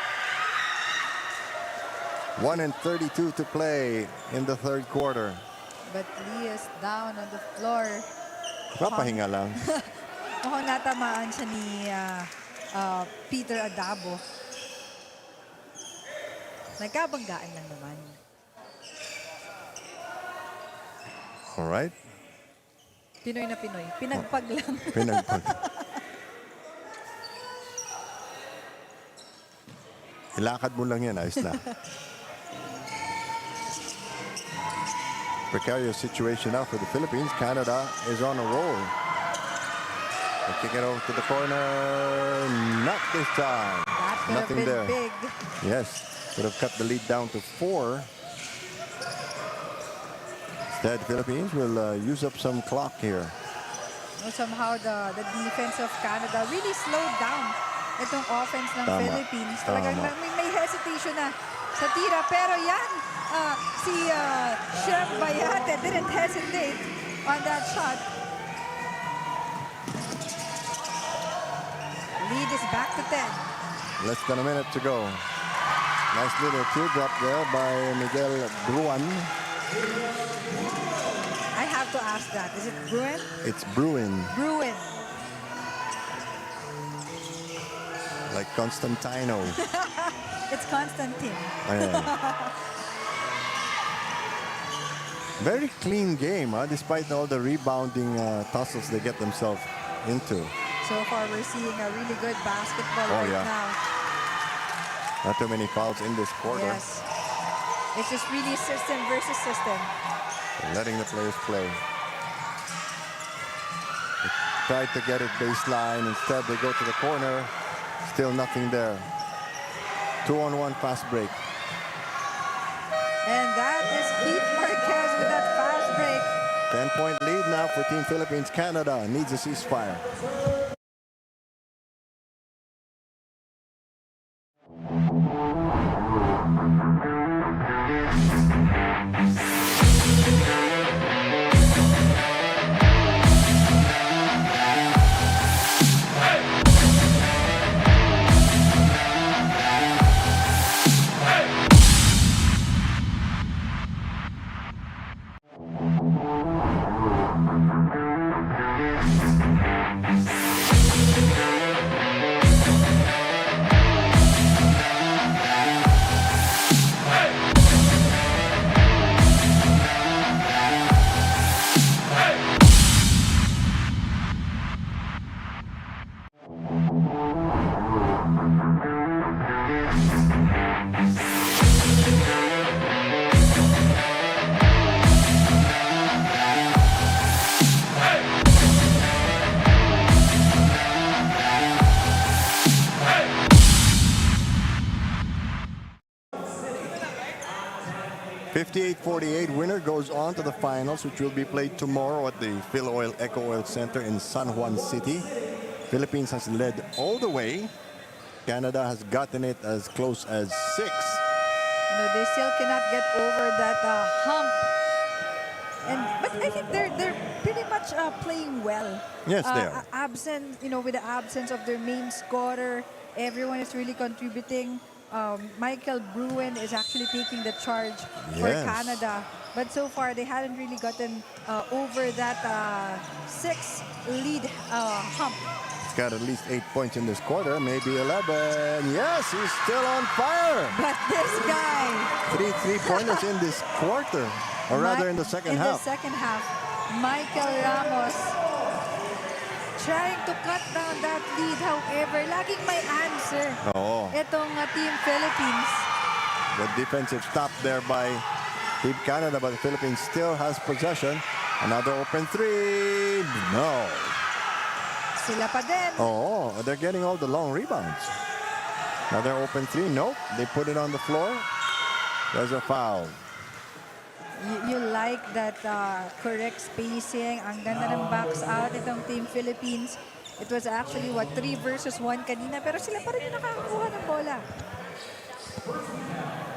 1:32 to play in the third quarter. But Lee is down on the floor. Papahinga lang. Mukhang natamaan siya ni Peter Adabo. Nagkabanggaan lang naman. All right. Pinoy na Pinoy. Pinagpag lang. Pinagpag. Ilakad mo lang yan, ayos na. Precarious situation now for the Philippines. Canada is on a roll. They kick it over to the corner. Not this time. That could Nothing have been there. big. Yes, could have cut the lead down to 4. Instead, Philippines will use up some clock here. Somehow the defense of Canada really slowed down itong offense ng Tama. Philippines. Talagang Tama. may hesitation na sa tira. Pero yan, si Chef Bayate didn't hesitate on that shot. Lead is back to 10. Less than a minute to go. Nice little teardrop there by Miguel Bruan. I have to ask that. Is it Bruin? It's Bruin, Bruin. like Constantino. It's Constantine. Ayan. Very clean game, despite all the rebounding tussles they get themselves into. So far, we're seeing a really good basketball Oh, right yeah. now. Not too many fouls in this quarter. Yes. It's just really system versus system. Letting the players play. They tried to get it baseline. Instead, they go to the corner. Still nothing there. 2-on-1 fast break. And that is Keith Marquez with that fast break. 10-point lead now for Team Philippines. Canada needs a ceasefire. .58-48, winner goes on to the finals, which will be played tomorrow at the Phil Oil Eco Oil Center in San Juan City. Philippines has led all the way. Canada has gotten it as close as 6. You know, they still cannot get over that hump. But I think they're pretty much playing well. Yes, they are. Absent, you know, with the absence of their main scorer, everyone is really contributing. Michael Bruin is actually taking the charge for Yes. Canada. But so far, they hadn't really gotten over that 6 lead hump. He's got at least 8 points in this quarter, maybe 11. Yes, he's still on fire. But this guy, 3 3-pointers in this quarter, or rather in the second half. In the second half, Michael Ramos trying to cut down that lead. However, laging may answer Oh, itong Team Philippines. the defensive stop there by Team Canada, but the Philippines still has possession. Another open three. No. Sila pa din. Oh, they're getting all the long rebounds. Another open three. Nope. They put it on the floor. There's a foul. You like that correct spacing. Ang ganda ng box out itong Team Philippines. It was actually, 3 versus 1 kanina. Pero sila pa rin yung nakakakuha ng bola.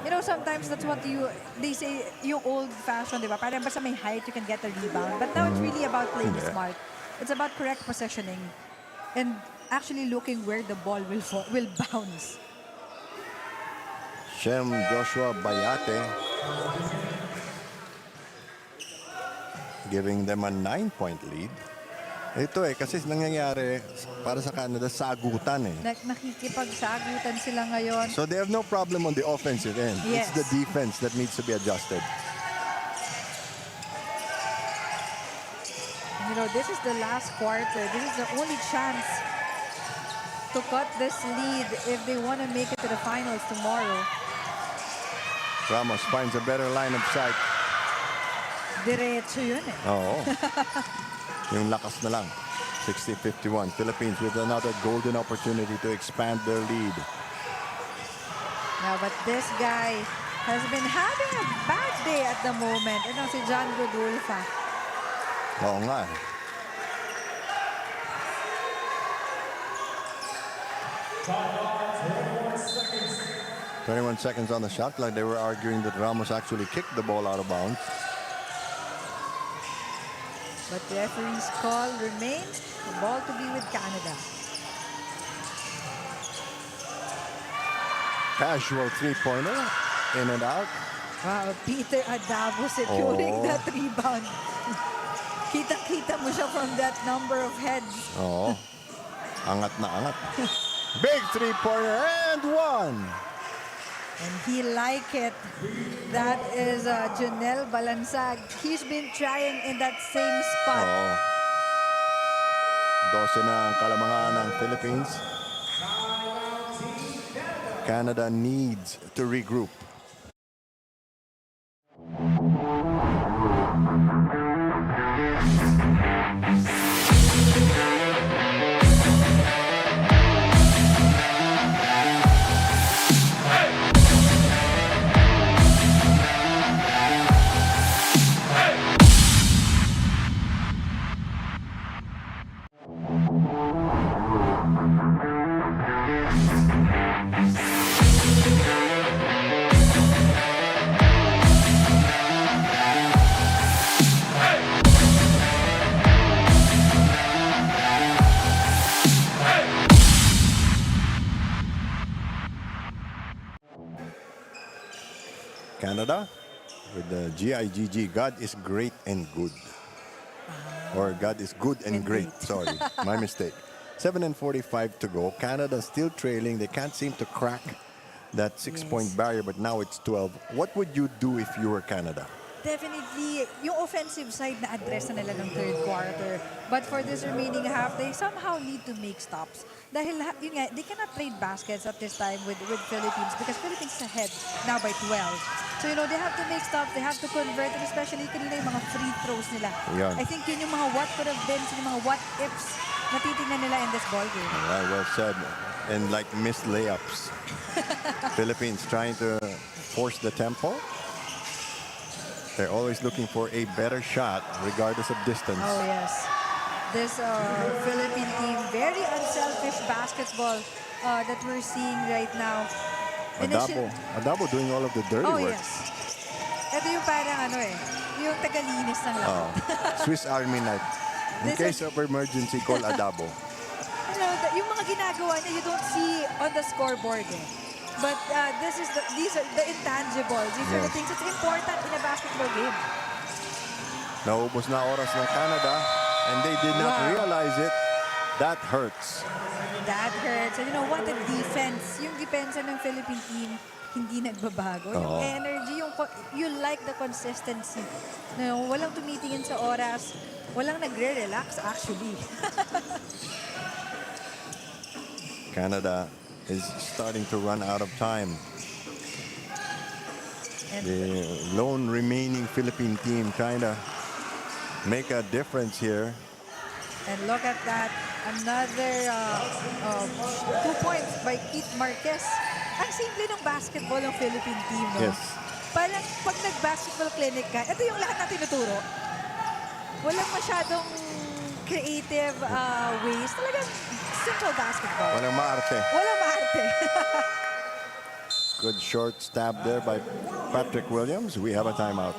You know, sometimes that's what they say, yung old-fashioned, di ba? Parang basta may height, you can get a rebound. But now it's really about playing smart. It's about correct positioning. And actually looking where the ball will bounce. Shem Joshua Bayate giving them a 9-point lead. Ito kasi nangyayari para sa Canada, sagutan eh. Nakikipagsagutan sila ngayon. So they have no problem on the offensive end. Yes. It's the defense that needs to be adjusted. You know, this is the last quarter. This is the only chance to cut this lead if they want to make it to the finals tomorrow. Ramos finds a better line of sight. Diretso yun eh. Oo. Yung lakas na lang. 60-51. Philippines with another golden opportunity to expand their lead. Yeah, but this guy has been having a bad day at the moment. Ito si John Godulfa. Oo nga. 21 seconds on the shot clock. They were arguing that Ramos actually kicked the ball out of bounds. But the referee's call remains the ball to be with Canada. Casual three-pointer. In and out. Wow, Peter Adabo securing Oh. that rebound. Kita-kita mo siya from that number of heads. Oo. Angat na angat. Big three-pointer and one. And he like it. That is Janelle Balansag. He's been trying in that same spot. Oo. 12 na ang kalamangan ng Philippines. Canada needs to regroup. Canada with the GIGG. God is great and good. Or God is good and great. Sorry, my mistake. 7:45 to go. Canada still trailing. They can't seem to crack that 6-point barrier, but now it's 12. What would you do if you were Canada? Definitely, yung offensive side na address na nila ng third quarter. But for this remaining half, they somehow need to make stops. Dahil, yun nga, they cannot trade baskets at this time with Philippines because Philippines is ahead now by 12. So, you know, they have to make stops. They have to convert, and especially kanina yung mga free throws nila. Yan. I think yun yung mga what could have been, yung mga what ifs na titingnan nila in this ball game. Well said. And like missed layups. Philippines trying to force the tempo. They're always looking for a better shot regardless of distance. Oh, yes. This Philippine team, very unselfish basketball that we're seeing right now. Adabo doing all of the dirty work. Yes. Ito yung parang yung tagalinis ng lahat. Swiss Army knife. In case of emergency, call Adabo. You know, yung mga ginagawa niya, you don't see on the scoreboard. But these are the intangibles. These are the things that's important in a basketball game. Naubos na oras ng Canada and they did not realize it. That hurts. That hurts. And you know what? The defense, yung depensa ng Philippine team, hindi nagbabago. Yung energy, you like the consistency. No, walang tumitingin sa oras. Walang nagre-relax actually. Canada is starting to run out of time. And The lone remaining Philippine team trying to make a difference here. And look at that. Another 2 points by Keith Marquez. Ang simple ng basketball ng Philippine team, no? Yes. Parang pag nag-basketball clinic ka, ito yung lahat na tinuturo. Walang masyadong creative ways. Talagang simple basketball. Walang maarte. Walang maarte. Good short stab there by Patrick Williams. We have a timeout.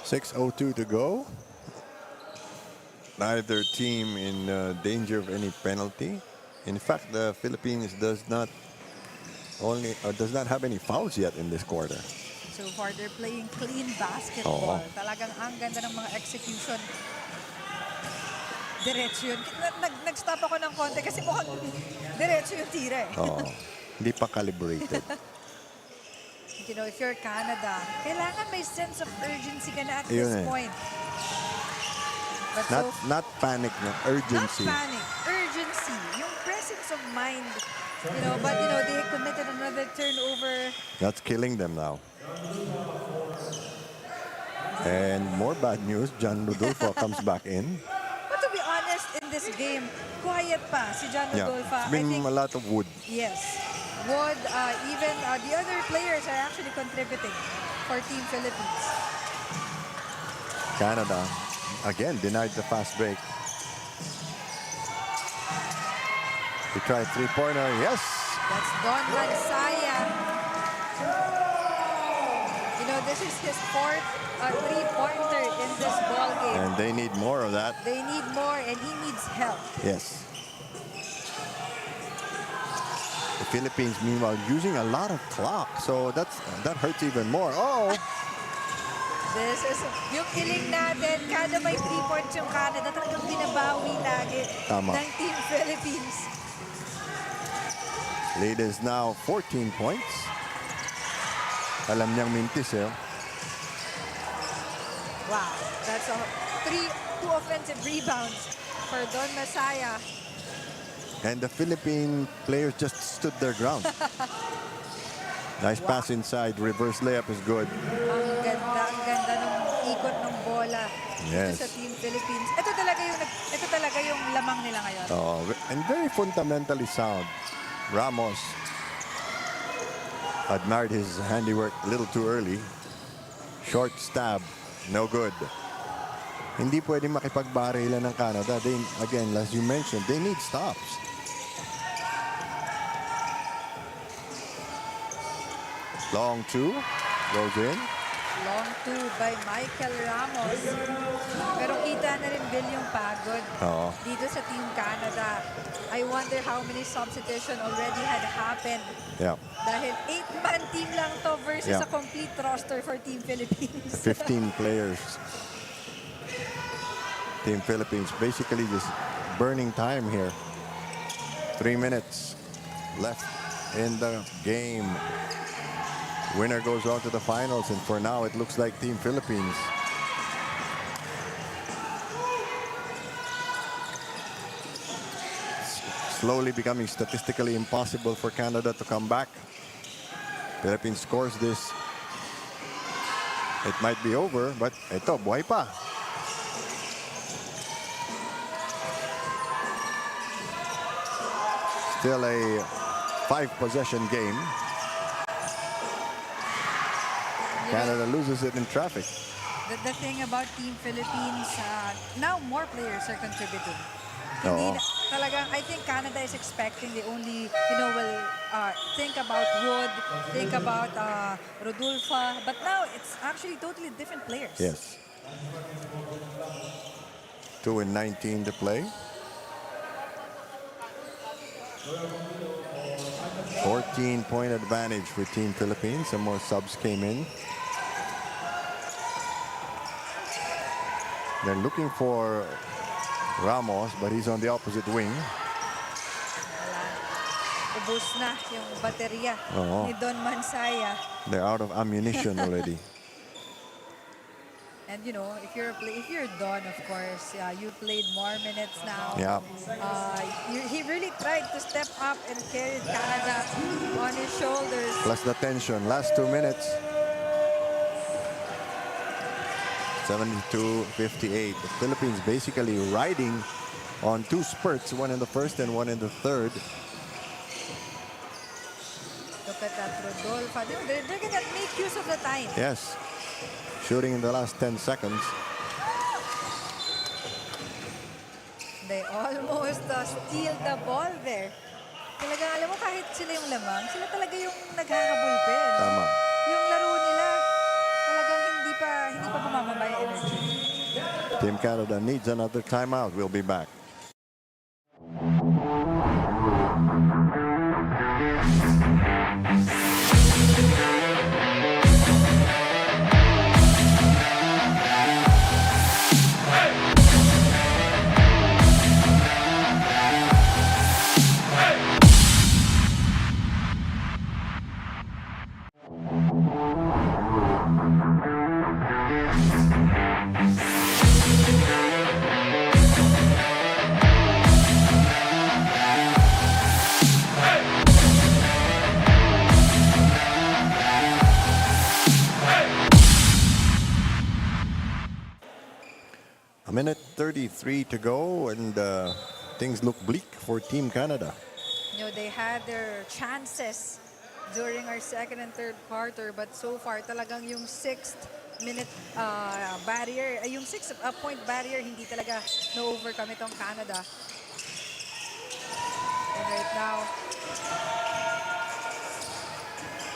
.02 to go. Neither team in danger of any penalty. In fact, the Philippines does not have any fouls yet in this quarter. So far, they're playing clean basketball. Oo. Talagang ang ganda ng mga execution. Diretso yun. Nag-stop ako ng konti kasi mukhang diretso yung tira eh. Oh, hindi pa calibrated. You know, if you're Canada, kailangan may sense of urgency ka na at Ayun this eh. point. But Not panic, no, urgency. Not panic, urgency, yung presence of mind. You know, but you know, they committed another turnover. That's killing them now. And more bad news, John Rodolfo comes back in. But to be honest, in this game, quiet pa si John Yeah, Rodolfo. it's been a lot of wood. Yes. Wood, even the other players are actually contributing for Team Philippines. Canada, again, denied the fast break. He tried three-pointer, yes. That's Don Magsaya. You know, this is his fourth three-pointer in this ball game. And they need more of that. They need more, and he needs help. Yes. The Philippines, meanwhile, using a lot of clock, so that hurts even more. Oh, This is yung kiling natin. Kada may 3 points yung Canada, talagang binabawi lagi Tama. ng Team Philippines. lead is now 14 points. Alam niyang mintis, eh. Wow, that's two offensive rebounds for Don Masaya. And the Philippine players just stood their ground. Nice pass inside. Reverse layup is good. Ang ganda ng ikot ng bola Yes. dito sa Team Philippines. Ito talaga yung lamang nila ngayon. Oh, and very fundamentally sound. Ramos admired his handiwork a little too early. Short stab, no good. Hindi pwede makipagbarilan ng Canada. They, again, as you mentioned, they need stops. Long two, goes in. Long two by Michael Ramos. Pero kita na rin, Bill, yung pagod Oo. dito sa Team Canada. I wonder how many substitution already had happened. Yeah, Dahil 8-man team lang to versus Yeah. a complete roster for Team Philippines. 15 players. Team Philippines basically just burning time here. 3 minutes left in the game. Winner goes on to the finals, and for now it looks like Team Philippines. Slowly becoming statistically impossible for Canada to come back. Philippines scores this. It might be over, but ito, buhay pa. Still a 5-possession game. Canada loses it in traffic. The thing about Team Philippines, now more players are contributing. Oo. talagang I think Canada is expecting they only, you know, will think about Wood, think about Rodulfa, but now it's actually totally different players. Yes. 2:19 to play. 14-point advantage for Team Philippines. Some more subs came in. They're looking for Ramos, but he's on the opposite wing. Ubus na yung baterya Oo. ni Don Mansaya. They're out of ammunition already. And you know, if you're Don, of course, you played more minutes now. Yeah. He really tried to step up and carry Canada on his shoulders. Plus the tension. Last 2 minutes. 72-58. The Philippines basically riding on 2 spurts, one in the first and one in the third. Look at that, Rodolfo. They're gonna make use of the time. Yes. Shooting in the last 10 seconds. They almost steal the ball there. Talagang alam mo, kahit sila yung lamang, sila talaga yung naghahabulpen. Tama. Yung laro nila, talagang hindi pa bumababa yung energy. Team Canada needs another timeout. We'll be back. A minute 33 to go, and things look bleak for Team Canada. You know, they had their chances during our second and third quarter, but so far talagang yung 6th minute barrier, yung 6-point barrier, hindi talaga na-overcome itong Canada. And right now,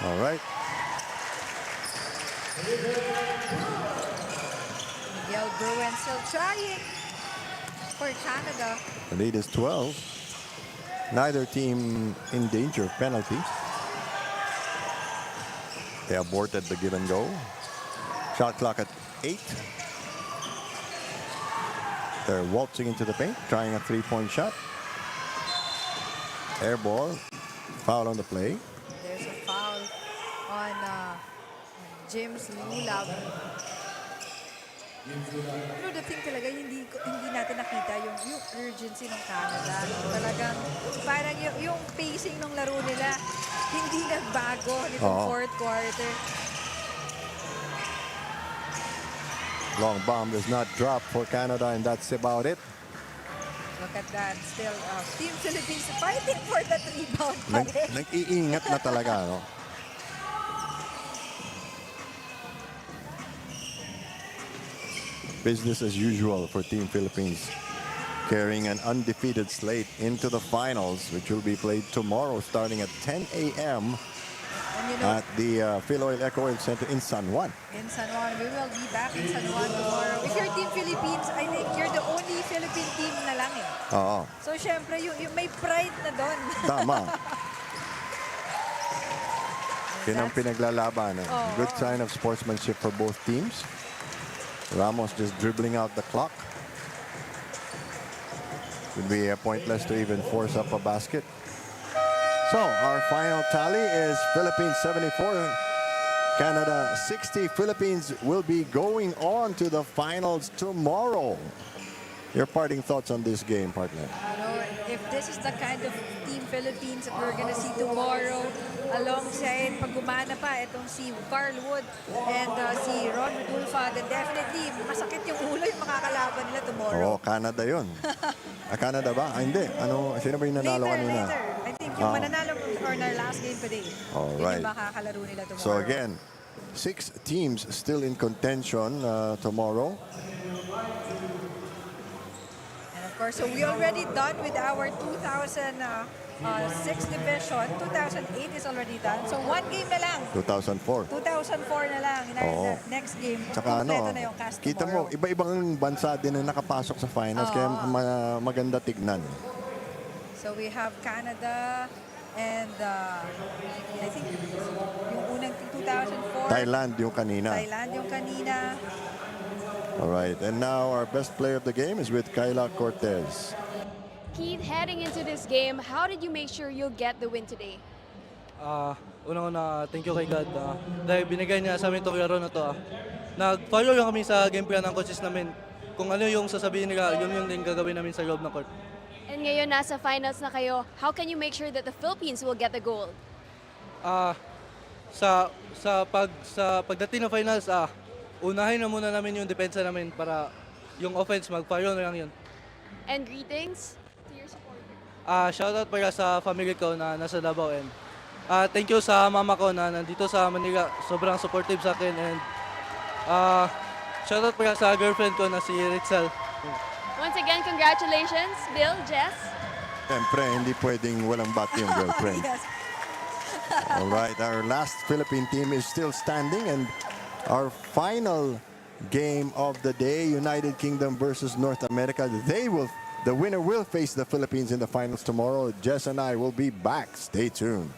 All right. Miguel Bruin still trying for Canada. The lead is 12. Neither team in danger of penalty. They aborted the give and go. Shot clock at 8. They're waltzing into the paint, trying a 3-point shot. Air ball. Foul on the play. There's a foul on James Lulab. Pero the thing talaga, hindi natin nakita yung urgency ng Canada. Talagang parang yung pacing ng laro nila hindi nagbago nitong fourth quarter. Long bomb does not drop for Canada, and that's about it. Look at that. Still, Team Philippines fighting for that rebound pa rin. Nag-iingat na talaga, no? Business as usual for Team Philippines, carrying an undefeated slate into the finals, which will be played tomorrow starting at 10 a.m. And you know, at the Philoil Eco Wave Center in San Juan. in San Juan, we will be back in San Juan tomorrow. If you're Team Philippines, I think you're the only Philippine team na lang eh. Oo, So, syempre, yung may pride na doon. tama. Yun ang That's- pinaglalaban. Good sign of sportsmanship for both teams. Ramos just dribbling out the clock. Would be pointless to even force up a basket. So our final tally is Philippines 74, Canada 60. Philippines will be going on to the finals tomorrow. Your parting thoughts on this game, partner? You know, if this is the kind of Team Philippines that we're gonna see tomorrow, alongside pag gumana pa itong si Carl Wood and si Ron Rodulfa, then definitely masakit yung ulo yung makakalaban nila tomorrow. Oh, Canada yun. Canada ba? Hindi. Sino ba yung nanalo kanina? Later. I think yung mananalo on our last game today. All Yun right. yung makakalaro nila tomorrow. So again, 6 teams still in contention tomorrow. And of course, so we already done with our 2006 division. 2008 is already done. So one game na lang. 2004. 2004 na lang in our Oo. next game. Tsaka Kompleto na yung cast kita mo, tomorrow. iba-ibang bansa din na nakapasok sa finals, kaya maganda tignan. So we have Canada and I think yung unang 2004. Thailand yung kanina. Thailand yung kanina. All right, and now our best player of the game is with Kayla Cortez. Keith, heading into this game, how did you make sure you'll get the win today? Unang-una, thank you kay God. Dahil binigay niya sa amin itong laro na to. Nag-follow lang kami sa game plan ng coaches namin. Kung ano yung sasabihin nila, yun yung din gagawin namin sa loob ng court. And ngayon, nasa finals na kayo, how can you make sure that the Philippines will get the gold? Sa pagdating ng finals, unahin na muna namin yung depensa namin para yung offense mag-follow na lang yun. And greetings to your supporters. Shoutout para sa family ko na nasa Davao and thank you sa mama ko na nandito sa Manila. Sobrang supportive sa akin and shoutout para sa girlfriend ko na si Ritzel. Once again, congratulations, Bill, Jess. Siyempre, hindi pwedeng walang bati yung girlfriend. Yes. All right, our last Philippine team is still standing, and our final game of the day, United Kingdom versus North America. The winner will face the Philippines in the finals tomorrow. Jess and I will be back. Stay tuned.